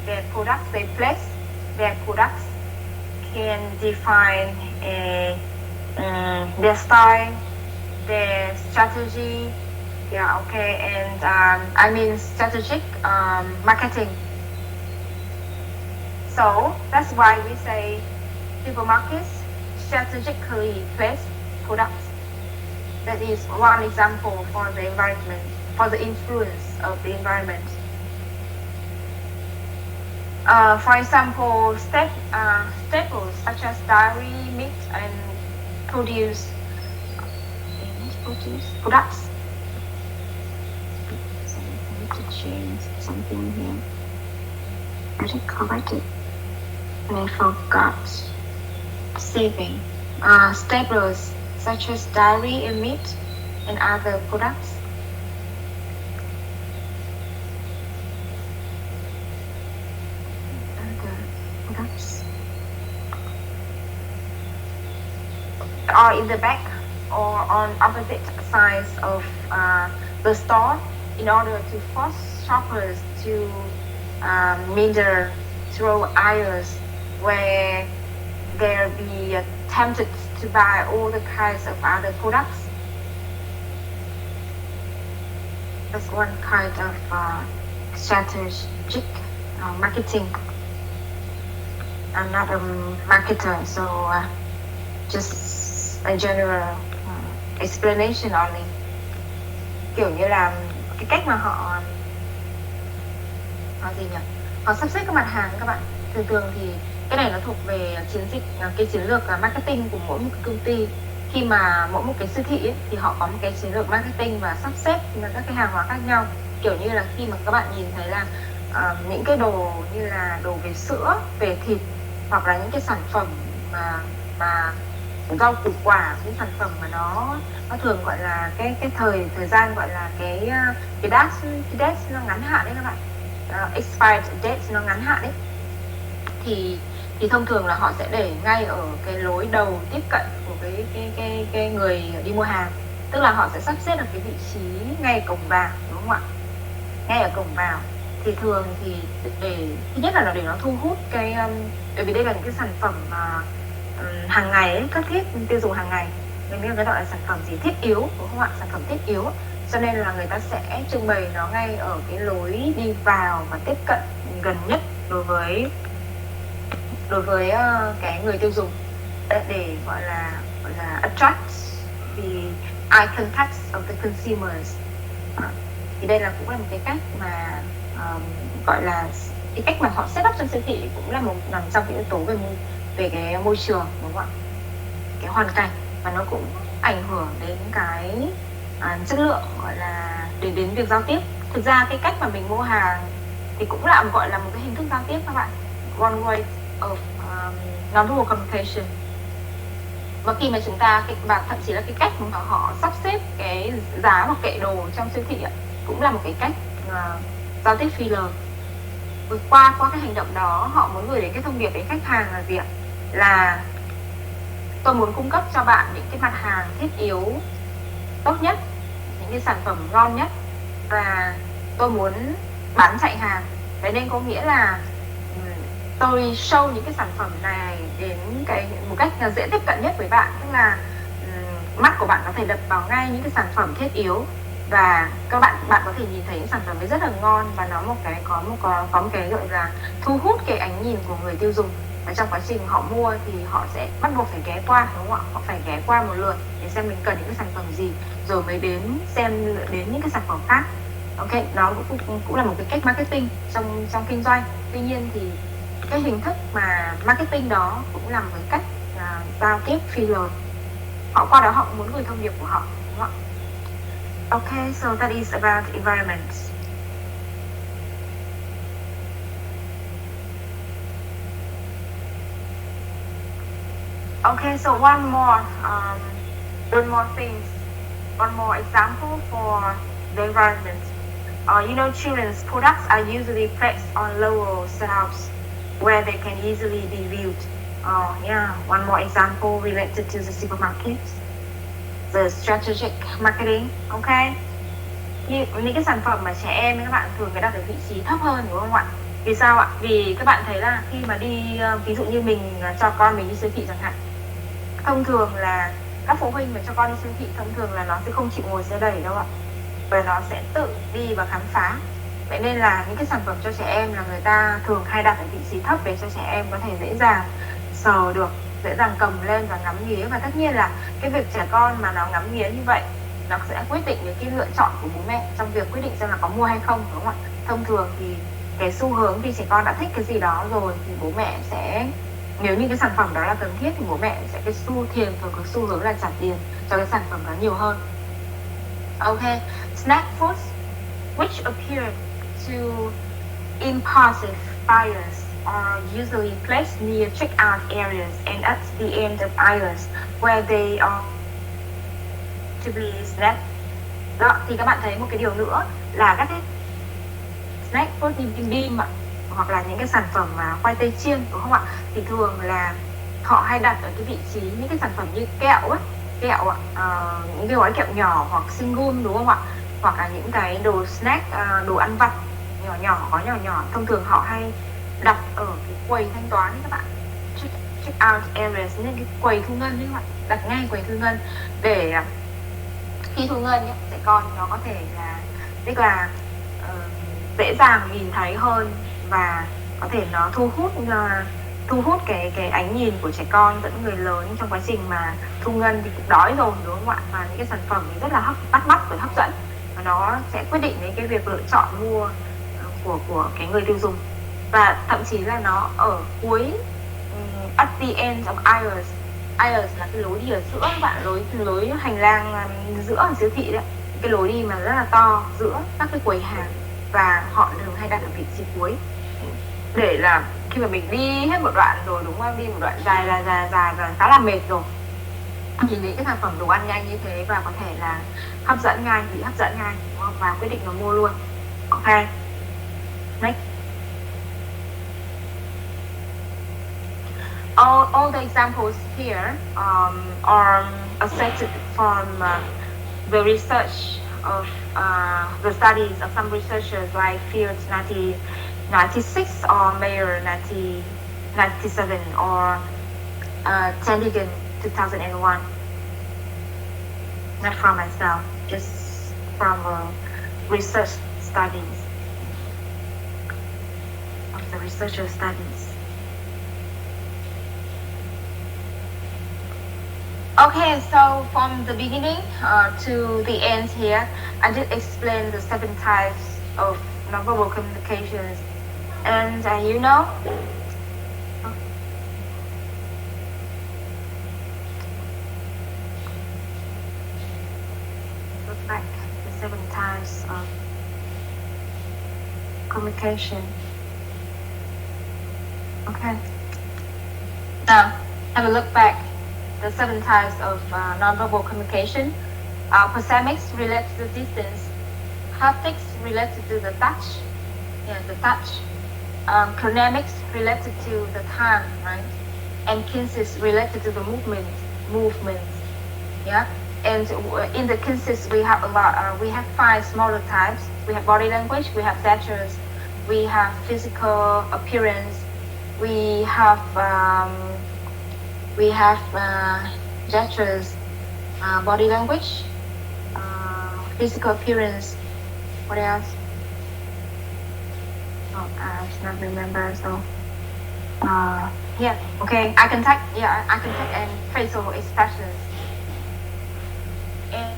their products, they place their products, can define their style, their strategy. Yeah, okay, and strategic marketing. So that's why we say supermarkets strategically place products. That is one example for the environment, for the influence of the environment. For example, staples such as dairy, meat, and produce products. So I need to change something here. I just corrected and I forgot saving. Staples such as dairy and meat and other products. Are in the back or on opposite sides of the store in order to force shoppers to meander through aisles where they'll be tempted to buy all the kinds of other products. That's one kind of strategic marketing. I'm not a marketer, so just a general explanation only. Kiểu như là cái cách mà họ gì nhỉ? Họ sắp xếp các mặt hàng các bạn. Thường thì cái này nó thuộc về chiến dịch, cái chiến lược marketing của mỗi một cái công ty. Khi mà mỗi một cái siêu thị ấy, thì họ có một cái chiến lược marketing và sắp xếp các cái hàng hóa khác nhau. Kiểu như là khi mà các bạn nhìn thấy là những cái đồ như là đồ về sữa, về thịt, hoặc là những cái sản phẩm mà rau củ quả, những sản phẩm mà nó thường gọi là cái thời gian gọi là cái date nó ngắn hạn đấy các bạn, expired date nó ngắn hạn đấy, thì thông thường là họ sẽ để ngay ở cái lối đầu tiếp cận của cái người đi mua hàng, tức là họ sẽ sắp xếp được cái vị trí ngay cổng vào, đúng không ạ? Ngay ở cổng vào thì thường thì để thứ nhất là để nó thu hút cái bởi vì đây là những cái sản phẩm hàng ngày ấy, cấp thiết tiêu dùng hàng ngày, mình biết cái gọi là sản phẩm gì thiết yếu, đúng không ạ? Sản phẩm thiết yếu, cho nên là người ta sẽ trưng bày nó ngay ở cái lối đi vào và tiếp cận gần nhất đối với cái người tiêu dùng, để gọi là attract the eye contact of the consumers. Thì đây là cũng là một cái cách mà gọi là cái cách mà họ set up trong siêu thị, cũng là một nằm trong cái yếu tố về cái môi trường, đúng không ạ? Cái hoàn cảnh, và nó cũng ảnh hưởng đến cái chất lượng, gọi là đến việc giao tiếp. Thực ra cái cách mà mình mua hàng thì cũng là gọi là một cái hình thức giao tiếp các bạn, one way of non-verbal communication. Và khi mà chúng ta và thậm chí là cái cách mà họ sắp xếp cái giá hoặc kệ đồ trong siêu thị cũng là một cái cách giao tiếp phi lời. Qua cái hành động đó, họ muốn gửi đến cái thông điệp đến khách hàng là gì ạ? Là tôi muốn cung cấp cho bạn những cái mặt hàng thiết yếu tốt nhất, những cái sản phẩm ngon nhất, và tôi muốn bán chạy hàng. Thế nên có nghĩa là tôi show những cái sản phẩm này đến một cách dễ tiếp cận nhất với bạn, tức là mắt của bạn có thể đập vào ngay những cái sản phẩm thiết yếu, và các bạn có thể nhìn thấy những sản phẩm ấy rất là ngon, và nó có một cái gọi là thu hút cái ánh nhìn của người tiêu dùng. Và trong quá trình họ mua thì họ sẽ bắt buộc phải ghé qua, đúng không ạ? Họ phải ghé qua một lượt để xem mình cần những cái sản phẩm gì, rồi mới đến những cái sản phẩm khác. Ok, nó cũng là một cái cách marketing trong kinh doanh. Tuy nhiên thì cái hình thức mà marketing đó cũng là một cái cách giao tiếp phi lời. Họ qua đó họ muốn gửi thông điệp của họ, đúng không ạ? Okay, so that is about environment. Okay, so one more example for the environment. Children's products are usually placed on lower shelves where they can easily be viewed. One more example related to the supermarket, the strategic marketing. Okay, những cái sản phẩm mà trẻ em các bạn thường đặt ở vị trí thấp hơn, đúng không ạ? Vì sao ạ? Vì các bạn thấy là khi mà đi, ví dụ như mình cho con mình đi siêu thị chẳng hạn, thông thường là các phụ huynh mà cho con đi siêu thị thông thường là nó sẽ không chịu ngồi xe đẩy đâu ạ, và nó sẽ tự đi và khám phá. Vậy nên là những cái sản phẩm cho trẻ em là người ta thường hay đặt ở vị trí thấp để cho trẻ em có thể dễ dàng sờ được, dễ dàng cầm lên và ngắm nghía. Và tất nhiên là cái việc trẻ con mà nó ngắm nghía như vậy, nó sẽ quyết định đến cái lựa chọn của bố mẹ trong việc quyết định xem là có mua hay không, đúng không ạ? Thông thường thì cái xu hướng khi trẻ con đã thích cái gì đó rồi thì bố mẹ sẽ, nếu như cái sản phẩm đó là cần thiết thì bố mẹ sẽ cái xu hướng là trả tiền cho cái sản phẩm đó nhiều hơn. Okay, snack foods which appear to impulsive buyers are usually placed near checkout areas and at the end of aisles where they are to be snacked. Đó, thì các bạn thấy một cái điều nữa là các cái snack food như bim bim hoặc là những cái sản phẩm mà khoai tây chiên, đúng không ạ? Thì thường là họ hay đặt ở cái vị trí những cái sản phẩm như kẹo ấy, những cái gói kẹo nhỏ hoặc sinh gum, đúng không ạ? Hoặc là những cái đồ snack, đồ ăn vặt nhỏ, gói nhỏ, thông thường họ hay đặt ở cái quầy thanh toán ấy các bạn, check out areas, nên cái quầy thu ngân đấy các bạn, đặt ngay quầy thu ngân để khi thu ngân trẻ con nó có thể là tức là dễ dàng nhìn thấy hơn, và có thể nó thu hút thu hút cái ánh nhìn của trẻ con lẫn người lớn trong quá trình mà thu ngân thì cũng đói rồi, đúng không ạ? Và những cái sản phẩm thì rất là bắt mắt và hấp dẫn, và nó sẽ quyết định đến cái việc lựa chọn mua của cái người tiêu dùng. Và thậm chí là nó ở cuối, at the end of aisles. Aisles là cái lối đi ở giữa các bạn, lối hành lang giữa ở siêu thị đấy, cái lối đi mà rất là to giữa các cái quầy hàng, và họ thường hay đặt ở vị trí cuối, để là khi mà mình đi hết một đoạn rồi, đúng không, đi một đoạn dài và khá là mệt rồi, nhìn những cái sản phẩm đồ ăn nhanh như thế và có thể là bị hấp dẫn ngay, đúng không? Và quyết định là mua luôn. Ok, next. All the examples here are accepted from the research of the studies of some researchers like Fields 1996 or Mayer 1997 or Tandigan 2001. Not from myself, just from research studies of the researcher studies. Okay, so from the beginning to the end here, I did explain the 7 types of nonverbal communications, and you know, look back the 7 types of communication. Okay, now have a look back. The 7 types of nonverbal communication. Prosemics relate to the distance. Haptics related to the touch. Chronemics related to the time, right? And kinesis related to the movement. Yeah. And in the kinesis, we have a lot. We have 5 smaller types. We have body language. We have gestures. We have physical appearance. We have gestures, body language, physical appearance. What else? Oh, I cannot remember. So, yeah. Okay, I can type. Yeah, I can type and facial expressions. And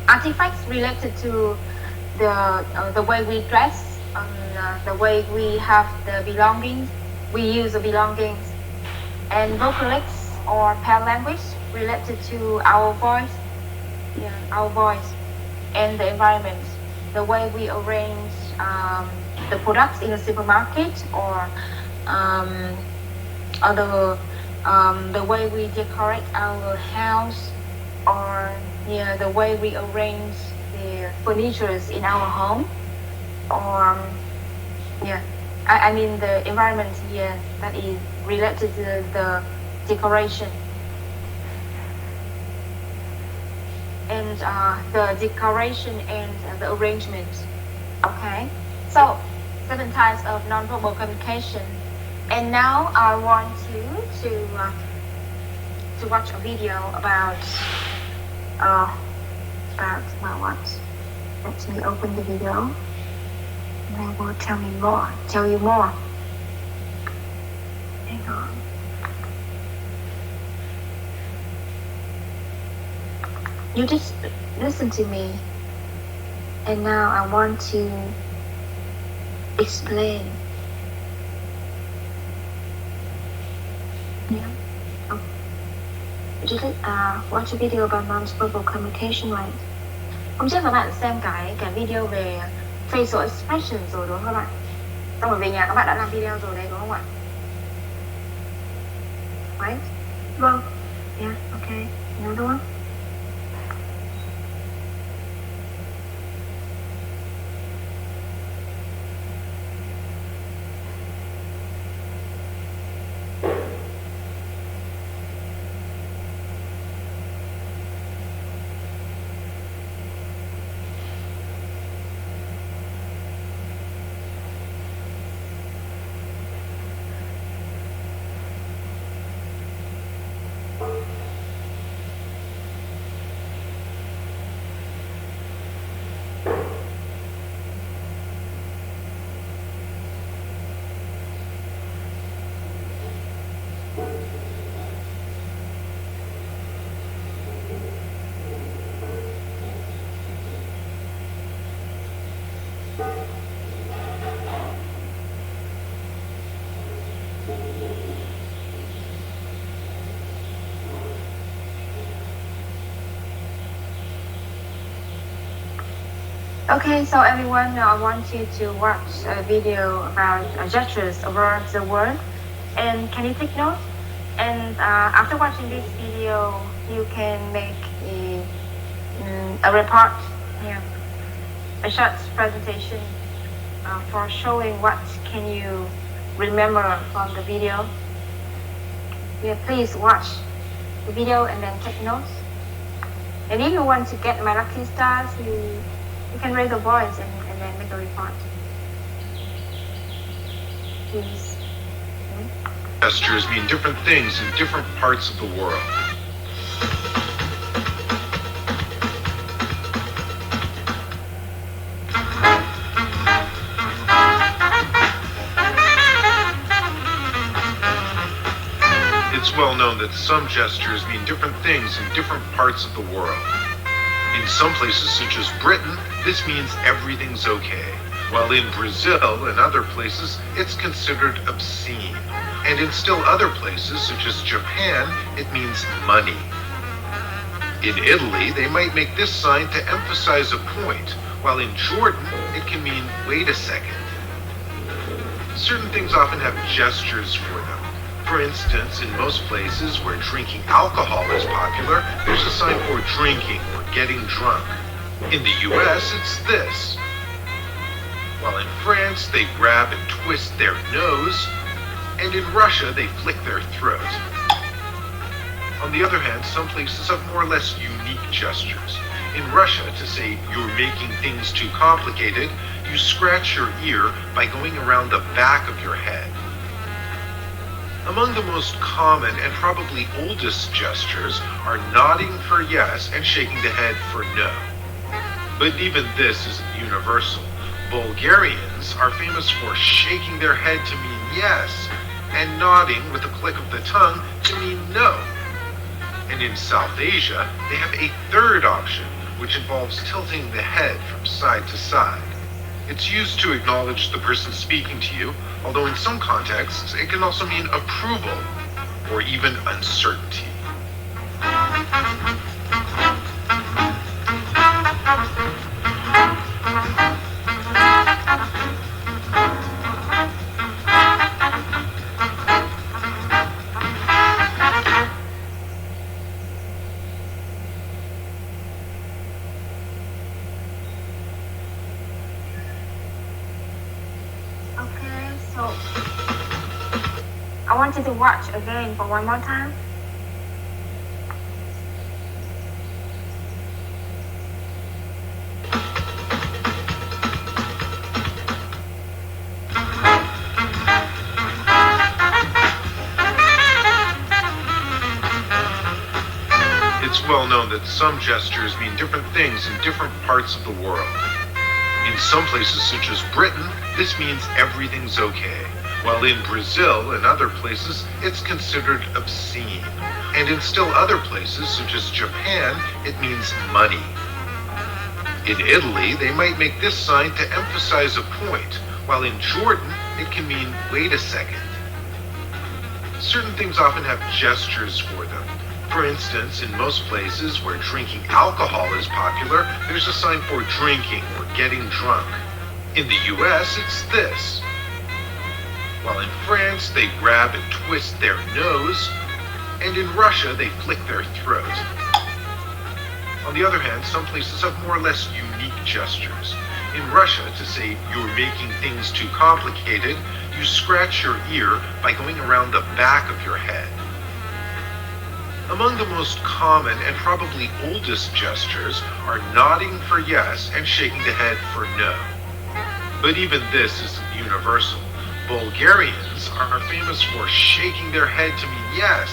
artifacts related to the way we dress, the way we have the belongings. We use the belongings. And vocalics or paralanguage related to our voice, and the environment, the way we arrange the products in a supermarket, or the way we decorate our house, or the way we arrange the furniture in our home, or I mean the environment here that is related to the decoration. And the decoration and the arrangement. Okay, so 7 types of nonverbal communication. And now I want you to watch a video about what? Let me open the video. And I will tell you more. Hang on. You just listen to me. And now I want to explain. Yeah. Oh. You did watch a video about non-verbal communication, right? Hôm trước các bạn xem cái video về facial expression rồi đúng không các bạn? Xong rồi về nhà các bạn đã làm video rồi đấy đúng không ạ? Right? Vâng. Yeah, okay. Nhớ đúng không? Okay, so everyone, now I want you to watch a video about gestures around the world. And can you take notes? And after watching this video, you can make a report, yeah, a short presentation for showing what can you remember from the video. Yeah, please watch the video and then take notes. And if you want to get my lucky stars, you can raise your voice and then make a report. Please. Gestures mean different things in different parts of the world. It's well known that some gestures mean different things in different parts of the world. In some places, such as Britain, this means everything's okay, while in Brazil and other places, it's considered obscene. And in still other places, such as Japan, it means money. In Italy, they might make this sign to emphasize a point, while in Jordan, it can mean, wait a second. Certain things often have gestures for them. For instance, in most places where drinking alcohol is popular, there's a sign for drinking or getting drunk. In the US, it's this. While in France, they grab and twist their nose, and in Russia, they flick their throat. On the other hand, some places have more or less unique gestures. In Russia, to say you're making things too complicated, you scratch your ear by going around the back of your head. Among the most common and probably oldest gestures are nodding for yes and shaking the head for no. But even this isn't universal. Bulgarians are famous for shaking their head to mean yes and nodding with a click of the tongue to mean no. And in South Asia, they have a third option, which involves tilting the head from side to side. It's used to acknowledge the person speaking to you, although in some contexts it can also mean approval or even uncertainty. Okay, so I want you to watch again for one more time. It's well known that some gestures mean different things in different parts of the world. In some places, such as Britain, this means everything's okay, while in Brazil and other places, it's considered obscene. And in still other places, such as Japan, it means money. In Italy, they might make this sign to emphasize a point, while in Jordan, it can mean, wait a second. Certain things often have gestures for them. For instance, in most places where drinking alcohol is popular, there's a sign for drinking or getting drunk. In the US, it's this. While in France, they grab and twist their nose, and in Russia, they flick their throat. On the other hand, some places have more or less unique gestures. In Russia, to say you're making things too complicated, you scratch your ear by going around the back of your head. Among the most common and probably oldest gestures are nodding for yes and shaking the head for no. But even this isn't universal. Bulgarians are famous for shaking their head to mean yes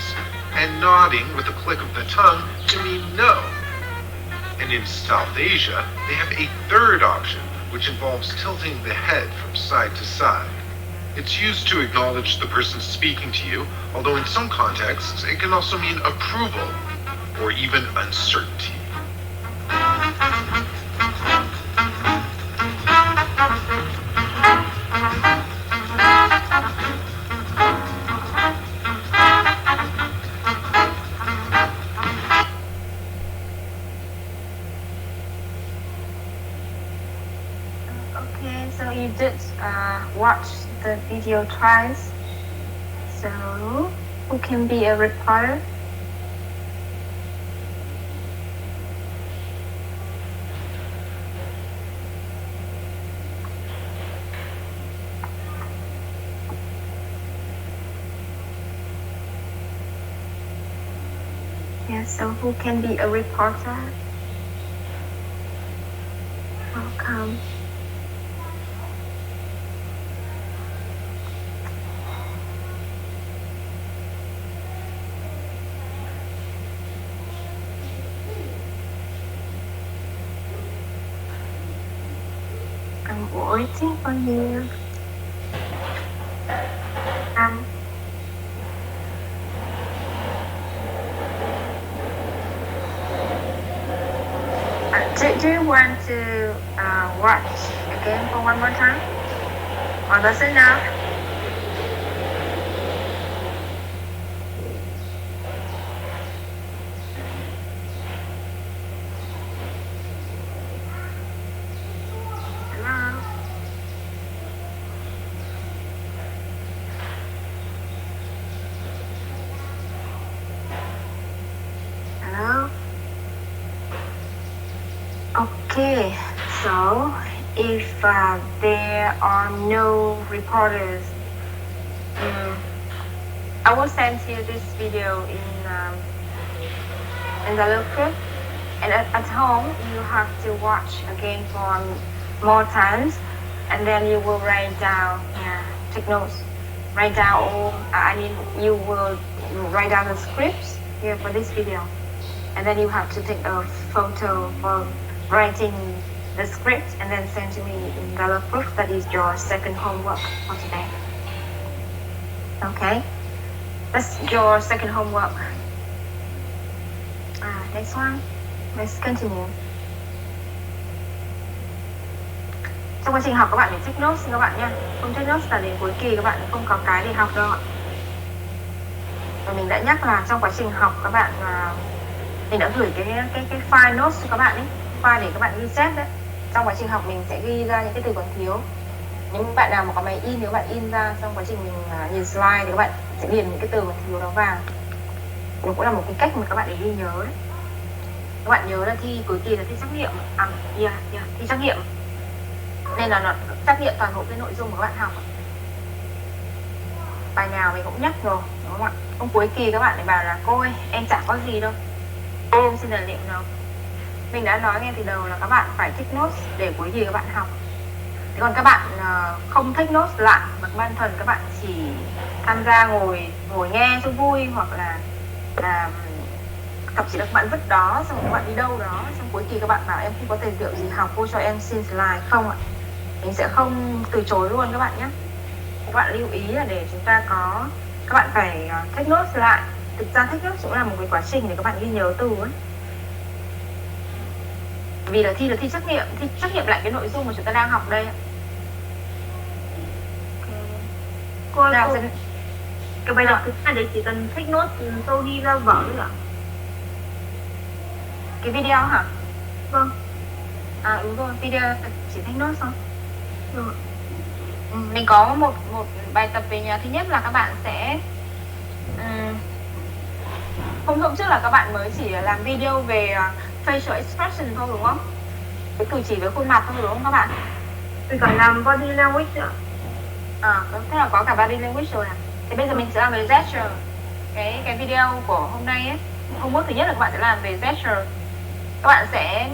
and nodding with a click of the tongue to mean no. And in South Asia, they have a third option, which involves tilting the head from side to side. It's used to acknowledge the person speaking to you, although in some contexts it can also mean approval or even uncertainty. watch the video twice. So, who can be a reporter? Yeah, so who can be a reporter? Welcome. I'm waiting for you. Do you want to watch again for one more time? Or that's enough? Hello? Hello? Okay, so if there are no reporters, I will send you this video in the local group, and at home you have to watch again for more times, and then you will write down, take notes, write down all, you will write down the scripts here for this video, and then you have to take a photo for writing the script and then send to me in color proof. That is your second homework for today. Okay, that's your second homework. Next one, let's continue. Trong quá trình học các bạn phải take notes các bạn nha. Không take notes là đến cuối kỳ các bạn không có cái để học đâu ạ. Và mình đã nhắc là trong quá trình học các bạn mình đã gửi cái file notes cho các bạn ấy, file để các bạn ghi chép đấy. Trong quá trình học mình sẽ ghi ra những cái từ còn thiếu. Những bạn nào mà có máy in thì các bạn in ra, trong quá trình mình nhìn slide thì các bạn sẽ điền những cái từ còn thiếu đó vào. Nó cũng là một cái cách mà các bạn để ghi nhớ đấy. Các bạn nhớ là thi cuối kỳ là thi trắc nghiệm, thi trắc nghiệm, nên là nó trắc nghiệm toàn bộ cái nội dung mà các bạn học. Bài nào mình cũng nhắc rồi, đúng không ạ? Hôm cuối kỳ các bạn lại bảo là cô ơi em chả có gì đâu, cô em xin tài liệu nào. Mình đã nói ngay từ đầu là các bạn phải take notes để cuối kỳ các bạn học. Thế còn các bạn không take notes lại mà ban thuần các bạn chỉ tham gia ngồi nghe cho vui, hoặc là thậm chí là các bạn vứt đó, xong các bạn đi đâu đó, xong cuối kỳ các bạn bảo em không có tài liệu gì học, cô cho em xin slide không ạ. Mình sẽ không từ chối luôn các bạn nhé. Các bạn lưu ý là để chúng ta các bạn phải take notes lại. Thực ra take notes cũng là một cái quá trình để các bạn ghi nhớ từ ấy. Vì là thi trắc nghiệm lại cái nội dung mà chúng ta đang học đây. Cô cái bài đọc thứ hai đấy chỉ cần take notes tôi ghi ra vở thôi ạ. Cái video hả? Vâng. Đúng rồi, video chỉ take notes thôi. Rồi. Mình có một bài tập về nhà. Thứ nhất là các bạn sẽ hôm trước là các bạn mới chỉ làm video về facial expression thôi đúng không? Cái cử chỉ với khuôn mặt thôi đúng không các bạn? Mình phải làm body language ạ. Thế là có cả body language rồi à? Thì bây giờ mình sẽ làm về gesture. Cái video của hôm nay ấy, homework thứ nhất là các bạn sẽ làm về gesture. Các bạn sẽ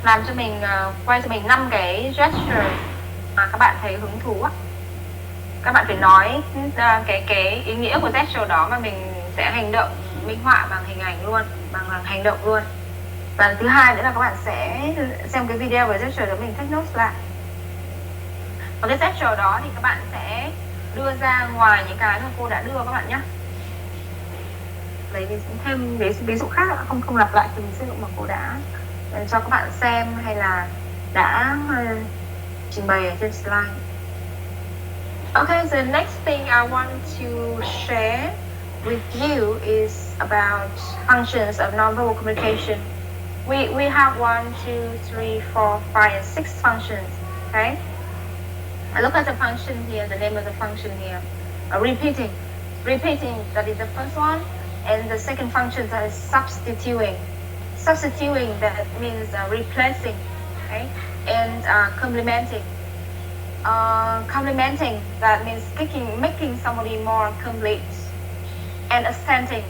làm cho mình quay cho mình 5 cái gesture mà các bạn thấy hứng thú á. Các bạn phải nói cái ý nghĩa của gesture đó mà mình sẽ hành động, minh họa bằng hình ảnh luôn, bằng hành động luôn. Và thứ hai nữa là các bạn sẽ xem cái video về gesture đó, mình take notes lại. Và cái gesture đó thì các bạn sẽ đưa ra ngoài những cái mà cô đã đưa các bạn nhé. Lấy thêm ví dụ khác, không lặp lại từng ví dụ mà cô đã cho các bạn xem hay là đã trình bày ở trên slide. Okay, the next thing I want to share with you is about functions of nonverbal communication. We have 1, 2, 3, 4, 5, and 6 functions. Okay. Look at the function here, the name of the function here. Repeating. Repeating, that is the first one. And the second function that is substituting. Substituting, that means replacing. Okay? And complementing. Complementing, that means making somebody more complete. And assenting,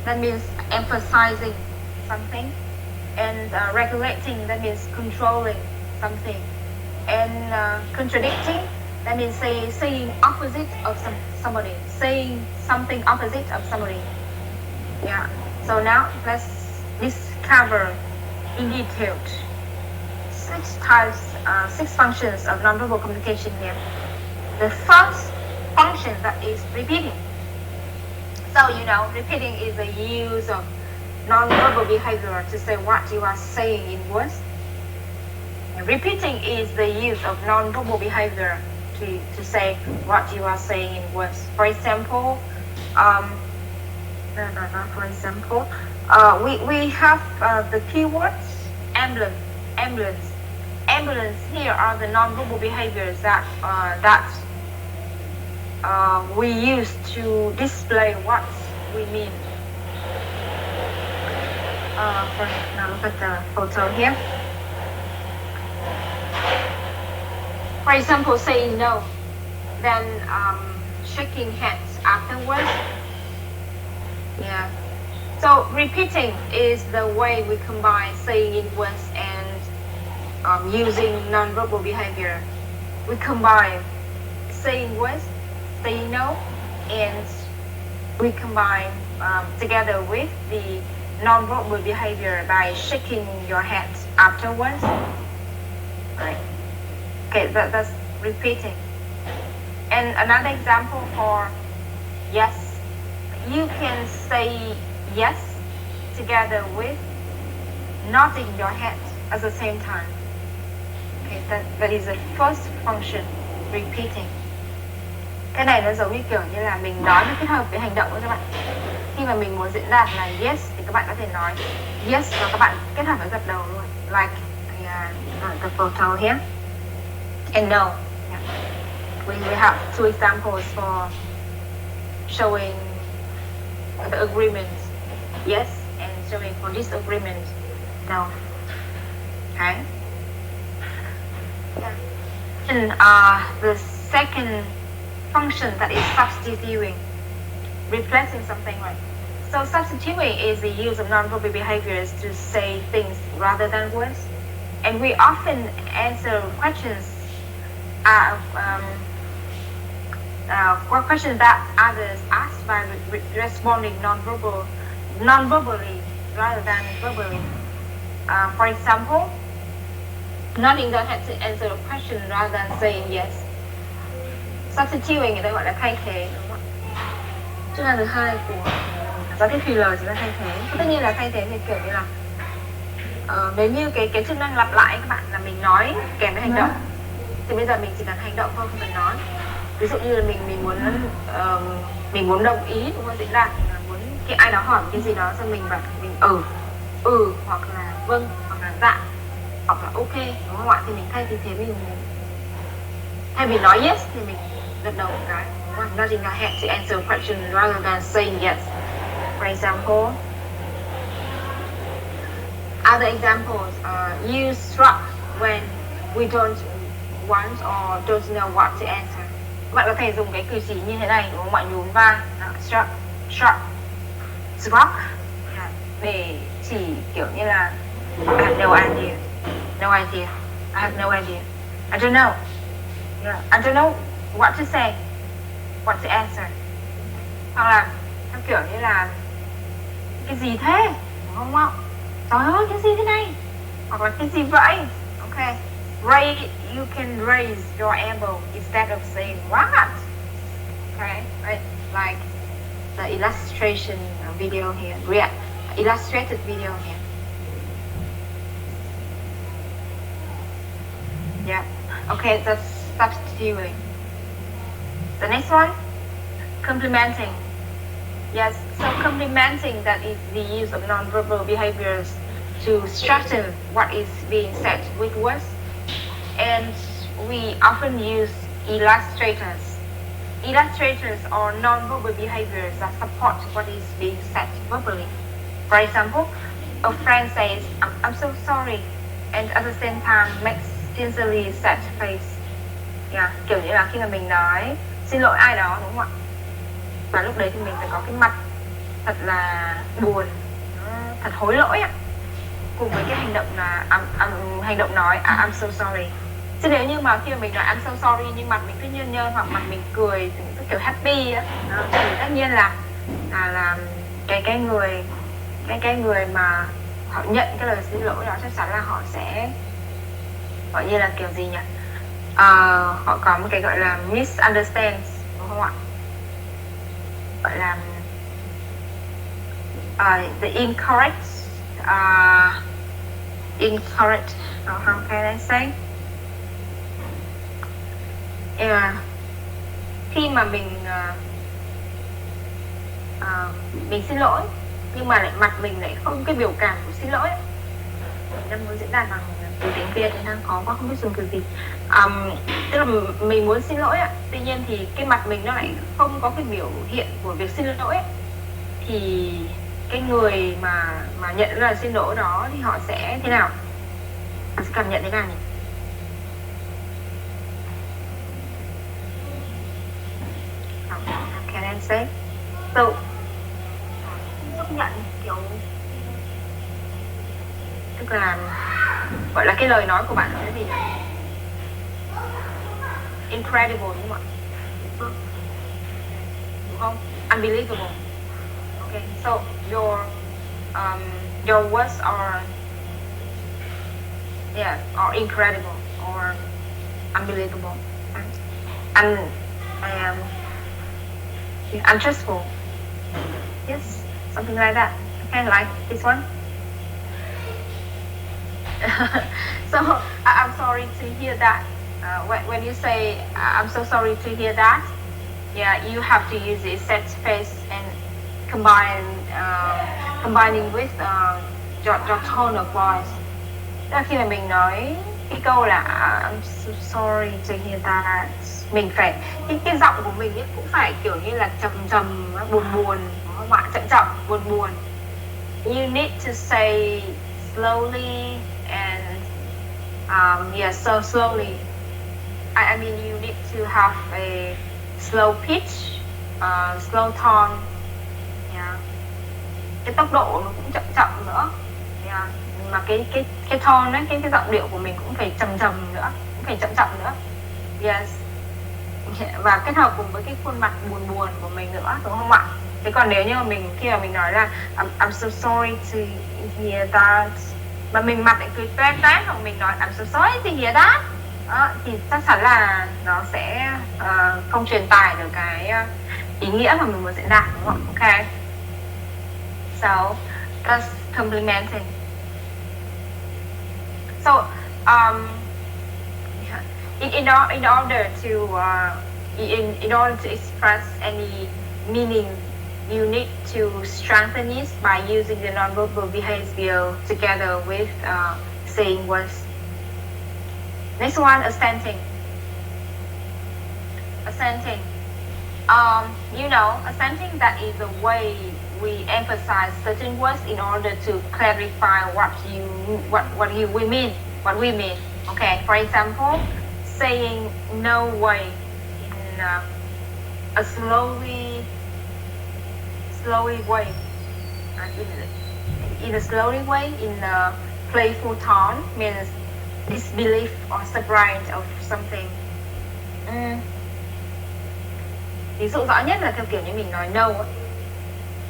that means emphasizing something. And regulating, that means controlling something. And contradicting, that means saying opposite of somebody, saying something opposite of somebody. Yeah. So now let's discover in detail 6 functions of nonverbal communication here. The first function that is repeating. So repeating is the use of nonverbal behavior to say what you are saying in words. Repeating is the use of nonverbal behavior to say what you are saying in words. For example, we have the keywords ambulance. Ambulance here are the nonverbal behaviors that we use to display what we mean. Now look at the photo here. For example, saying no, then shaking hands afterwards. Yeah. So repeating is the way we combine saying in words and using nonverbal behavior. We combine saying words, saying no, and we combine together with the nonverbal behavior by shaking your head afterwards. Right. Okay, that's repeating. And another example for yes, you can say yes together with nodding your head at the same time. Okay, that is the first function, repeating. Cái này nó giống như kiểu như là mình nói nó kết hợp với hành động của các bạn. Khi mà mình muốn diễn đạt là yes thì các bạn có thể nói yes và các bạn kết hợp với gật đầu luôn. Like the photo here. And no. Yeah. We have 2 examples for showing the agreement yes and showing for disagreement no. Okay. Yeah. And the second function that is substituting, replacing something, right? So substituting is the use of nonverbal behaviors to say things rather than words, and we often answer questions questions that others ask by responding non-verbally rather than verbally. For example, nodding their head to answer a question rather than saying yes. Substituting người ta gọi là thay thế, đúng không ạ? Chức năng thứ hai của giao tiếp filler chính là thay thế. Tất nhiên là thay thế thì kiểu như là nếu như cái chức năng lặp lại các bạn là mình nói kèm với hành động, thì bây giờ mình chỉ cần hành động thôi, không cần nói. Ví dụ như là mình muốn đồng ý, đúng không? Diễn đạt muốn khi ai đó hỏi cái gì đó xong mình bảo mình hoặc là vâng hoặc là dạ hoặc là ok, đúng không ạ? Thì mình thay thế mình thay vì nói yes thì mình gật đầu một cái, đúng không? Nodding our head to answer a question rather than saying yes. For example, other examples use shrug when we don't want or don't know what to answer. Các bạn có thể dùng cái cử chỉ như thế này, đúng không? Bạn nhún vai, shrug, để chỉ kiểu như là I have no idea, I have no idea, I don't know, I don't know what to say, what to answer. Hoặc là theo kiểu như là cái gì thế, đúng không? Trời ơi, cái gì thế này? Hoặc là cái gì vậy? Okay. You can raise your elbow instead of saying what. Okay, right? Like the illustration video here, illustrated video here. Yeah. Okay, that's substituting. The next one, complimenting. Yes, so complimenting, that is the use of nonverbal behaviors to strengthen what is being said with words. And we often use illustrators. Illustrators or non-verbal behaviors that support what is being said verbally. For example, a friend says, I'm so sorry, and at the same time makes sincerely sad face. Yeah, kiểu như là khi mà mình nói xin lỗi ai đó, đúng không ạ? Và lúc đấy thì mình phải có cái mặt thật là buồn, thật hối lỗi ạ. Cùng với cái hành động là hành động nói I'm so sorry. Chứ nếu như mà khi mà mình nói I'm so sorry nhưng mặt mình cứ nhơn nhơn hoặc mặt mình cười kiểu happy á, thì tất nhiên là cái người mà họ nhận cái lời xin lỗi đó chắc chắn là họ sẽ gọi như là kiểu gì nhỉ? Họ có một cái gọi là misunderstand, đúng không ạ? Gọi là the incorrect how can I say? Yeah. Khi mà mình xin lỗi nhưng mà lại mặt mình lại không cái biểu cảm của xin lỗi, mình đang muốn diễn đạt bằng từ tiếng Việt thì đang có quá không biết dùng từ gì. Tức là mình muốn xin lỗi ạ, tuy nhiên thì cái mặt mình nó lại không có cái biểu hiện của việc xin lỗi, thì cái người mà nhận lời xin lỗi đó thì họ sẽ thế nào? Họ sẽ cảm nhận thế nào nhỉ? Can I say? So, chấp nhận kiểu tức là gọi là cái lời nói của bạn là cái gì nhỉ? Incredible đúng không ạ? Đúng không? Unbelievable. Okay, so your words are incredible or unbelievable and untrustful. Yes, something like that. Okay, like this one. So I'm sorry to hear that. When you say I'm so sorry to hear that, yeah, you have to use a set face and combining with your tone of voice. Tức là khi mà mình nói cái câu là I'm so sorry to hear that, mình phải cái giọng của mình ấy cũng phải kiểu như là trầm buồn đúng không ạ? Chậm buồn. You need to say slowly and so slowly. I mean you need to have a slow pitch, slow tone. Yeah. Cái tốc độ nó cũng chậm nữa. Yeah. Mà cái tone ấy, cái giọng điệu của mình cũng phải trầm nữa, cũng phải chậm nữa. Yes. Và kết hợp cùng với cái khuôn mặt buồn của mình nữa, đúng không ạ? Thế còn nếu như mà khi mà mình nói là I'm so sorry to hear that, mà mình mặt lại cười toét hoặc mình nói I'm so sorry to hear that, thì chắc chắn là nó sẽ không truyền tải được cái ý nghĩa mà mình muốn diễn đạt, đúng không ạ? Okay. So that's complimenting. So in order to express any meaning, you need to strengthen it by using the nonverbal behavior together with saying words. Next one, assenting. Assenting. Assenting, that is the way we emphasize certain words in order to clarify what we mean. Okay, for example, saying no way in a slowly way, in a slowly way, in a playful tone, means disbelief or surprise of something. Ví dụ rõ nhất là theo kiểu như mình nói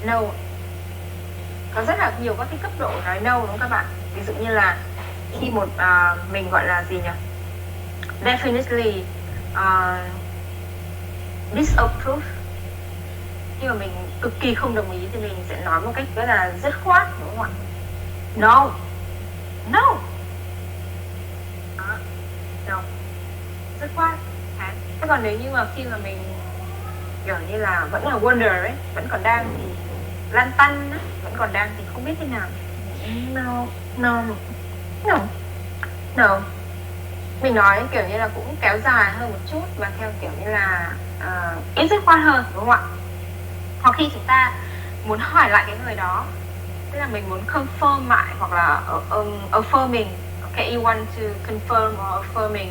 no. Có rất là nhiều các cái cấp độ nói no đúng không các bạn? Ví dụ như là khi mình gọi là gì nhỉ? Definitely disapprove. Khi mà mình cực kỳ không đồng ý thì mình sẽ nói một cách rất là dứt khoát, đúng không ạ? No. Dứt khoát. Thế còn nếu như mà khi mà mình kiểu như là vẫn là wonder ấy, vẫn còn đang thì lăn tăn á, vẫn còn đang thì không biết thế nào. No. mình nói kiểu như là cũng kéo dài hơn một chút và theo kiểu như là ít dứt khoát hơn, đúng không ạ? Hoặc khi chúng ta muốn hỏi lại cái người đó, tức là mình muốn confirm lại hoặc là affirming, okay, you want to confirm or affirming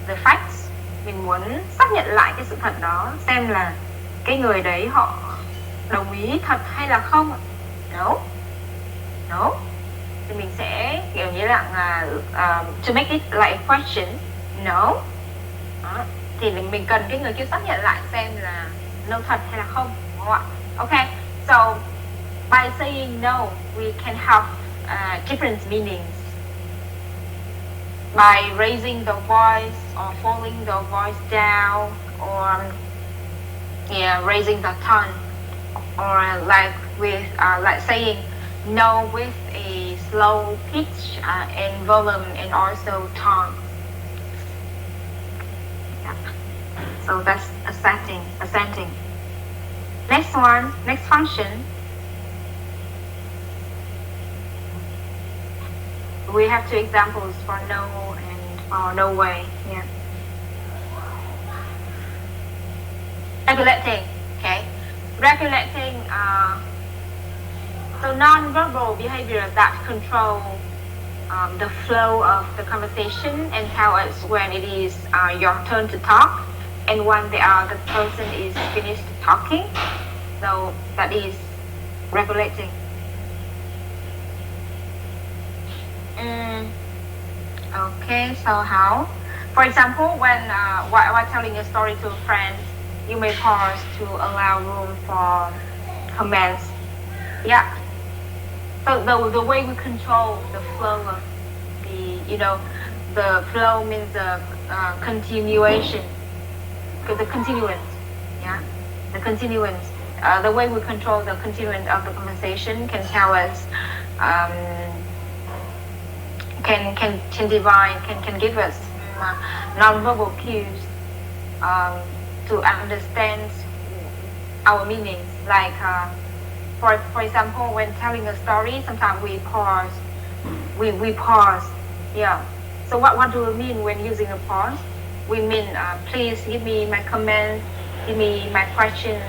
the facts, mình muốn xác nhận lại cái sự thật đó, xem là cái người đấy họ đồng ý thật hay là không. No, thì mình sẽ kiểu như là to make it like a question, no. Đó. Thì mình cần cái người kia xác nhận lại xem là no thật hay là không, đúng không ạ? Okay, so by saying no, we can have different meanings. By raising the voice or falling the voice down, or raising the tone, or like with like saying no with a slow pitch and volume and also tone. Yeah. So that's assenting. Next one, next function. We have two examples for no and no way. Yeah. Regulating. Okay. Regulating. So non-verbal behavior that control the flow of the conversation and tell us when it is your turn to talk and when the other person is finished talking. So that is regulating. Okay, so how? For example, when while telling a story to a friend, you may pause to allow room for comments. Yeah. So the way we control the flow of the flow means the continuation, the continuance. Yeah, the continuance. The way we control the continuance of the conversation can tell us, can give us non-verbal cues to understand our meanings. Like for example, when telling a story, sometimes we pause. We pause. Yeah. So what do we mean when using a pause? We mean please give me my comments, give me my questions,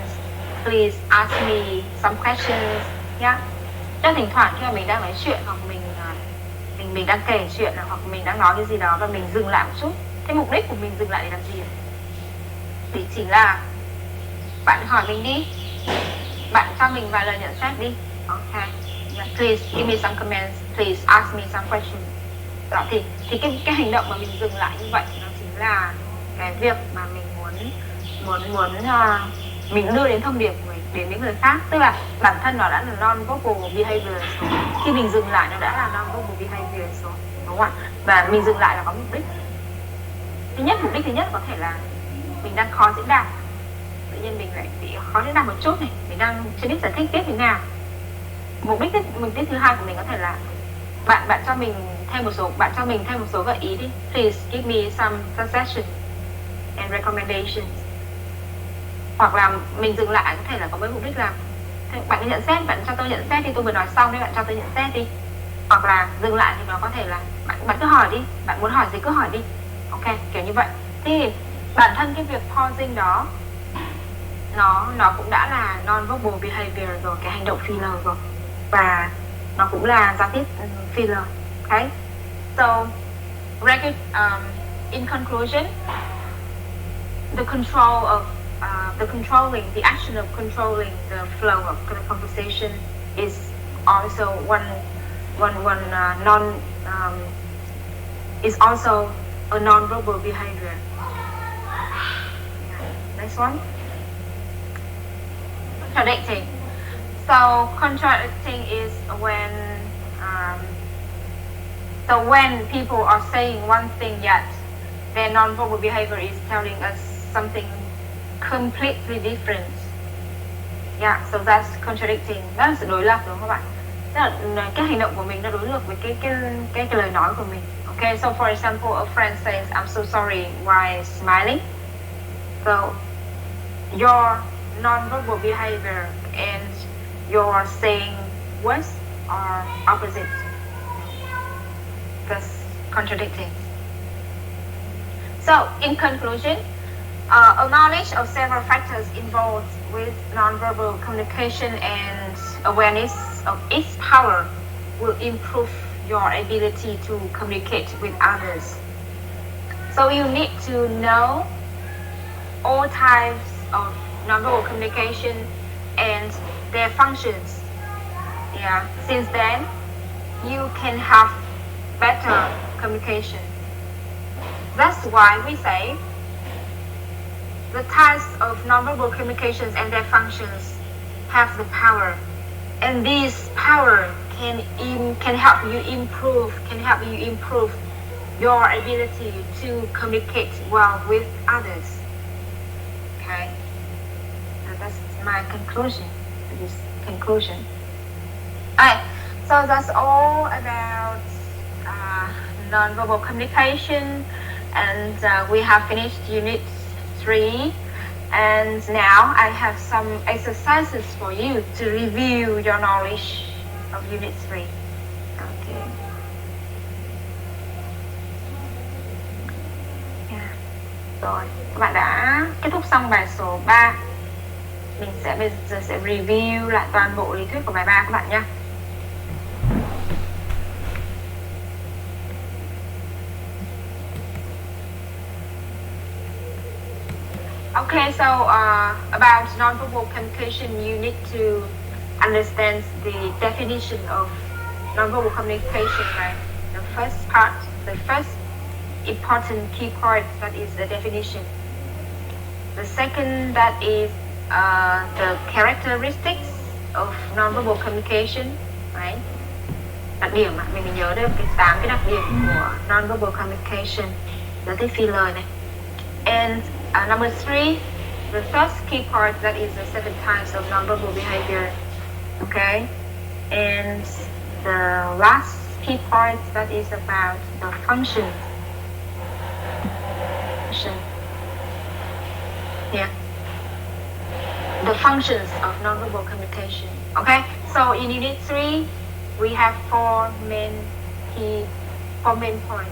please ask me some questions. Yeah. Cho thỉnh thoảng khi mà mình đang nói chuyện hoặc mình đang kể chuyện hoặc mình đang nói cái gì đó và mình dừng lại một chút. Thế mục đích của mình dừng lại để làm gì? Thì chỉ là bạn hỏi mình đi, bạn cho mình vài lời nhận xét đi. Okay. Yeah. Please give me some comments, please ask me some questions. Đó, thì cái hành động mà mình dừng lại như vậy nó chính là cái việc mà mình muốn mình đưa đến thông điệp của mình đến những người khác, tức là bản thân nó đã là non-verbal behavior rồi. Khi mình dừng lại nó đã là non-verbal behavior rồi, đúng không ạ? Và mình dừng lại là có mục đích. Mục đích thứ nhất có thể là mình đang khó diễn đạt, tự nhiên mình lại bị khó diễn đạt một chút này, mình đang chưa biết giải thích tiếp thế nào. Mục đích thứ hai của mình có thể là bạn cho mình thêm một số gợi ý đi. Please give me some suggestions and recommendations. Hoặc là mình dừng lại có thể là có với mục đích là bạn cứ nhận xét, bạn cho tôi nhận xét đi, tôi vừa nói xong nên bạn cho tôi nhận xét đi. Hoặc là dừng lại thì nó có thể là bạn cứ hỏi đi, bạn muốn hỏi gì cứ hỏi đi. Ok, kiểu như vậy. Thì bản thân cái việc pausing đó nó cũng đã là non-verbal behavior rồi, cái hành động filler rồi, và nó cũng là giao tiếp filler. Okay, so in conclusion, the action of controlling the flow of the conversation is also is also a non-verbal behavior. Yeah. Next one. Contradicting. So contradicting is when people are saying one thing yet their non-verbal behavior is telling us something completely different. Yeah, so that's contradicting. Đó là sự đối lập, đúng không các bạn? Tức là cái hành động của mình nó đối lập với cái lời nói của mình. Okay, so for example, a friend says, "I'm so sorry" while smiling. So your non-verbal behavior and your saying words are opposite. That's contradicting. So, in conclusion, a knowledge of several factors involved with nonverbal communication and awareness of its power will improve your ability to communicate with others. So you need to know all types of nonverbal communication and their functions. Yeah. Since then, you can have better communication. That's why we say the types of nonverbal communications and their functions have the power, and this power can help you improve your ability to communicate well with others. Okay, so that's my conclusion to this conclusion. Alright, so that's all about nonverbal communication, and we have finished unit 3, and now I have some exercises for you to review your knowledge of unit 3. Okay. Yeah. Rồi, các bạn đã kết thúc xong bài số 3. Mình bây giờ sẽ review lại toàn bộ lý thuyết của bài 3 các bạn nhé. Okay, so about nonverbal communication, you need to understand the definition of nonverbal communication, right? The first important key part, that is the definition. The second, that is the characteristics of nonverbal communication, right? Đặc điểm mình nhớ được cái 8 cái đặc điểm của nonverbal communication, là cái filler này. And number 3, the first key part, that is the 7 types of nonverbal behavior. Okay, and the last key part, that is about the function. Yeah, the functions of nonverbal communication. Okay, so in unit 3, we have 4 main points.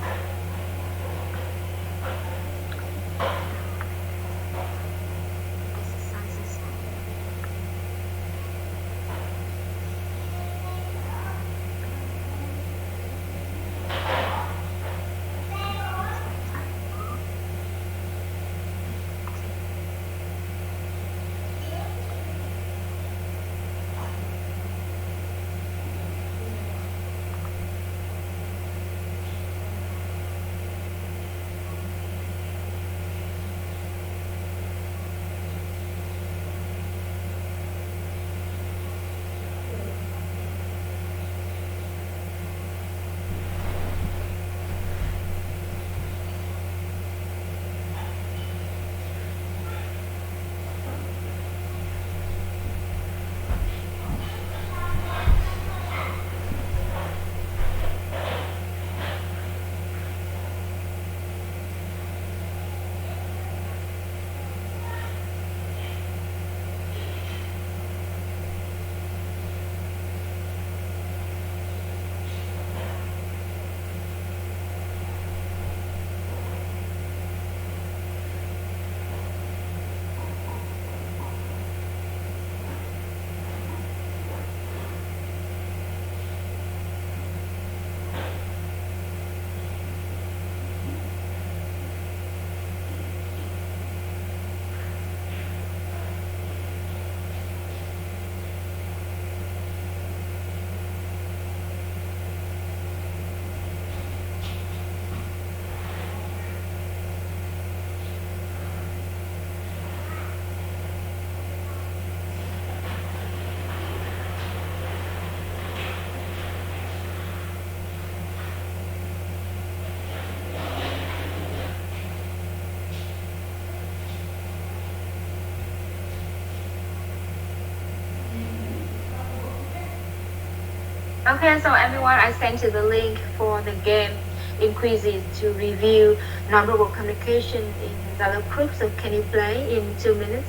Okay, so everyone, I sent you the link for the game in quizzes to review nonverbal communication in the other group. So can you play in 2 minutes?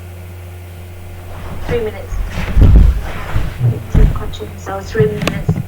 3 minutes. 2 questions, so 3 minutes.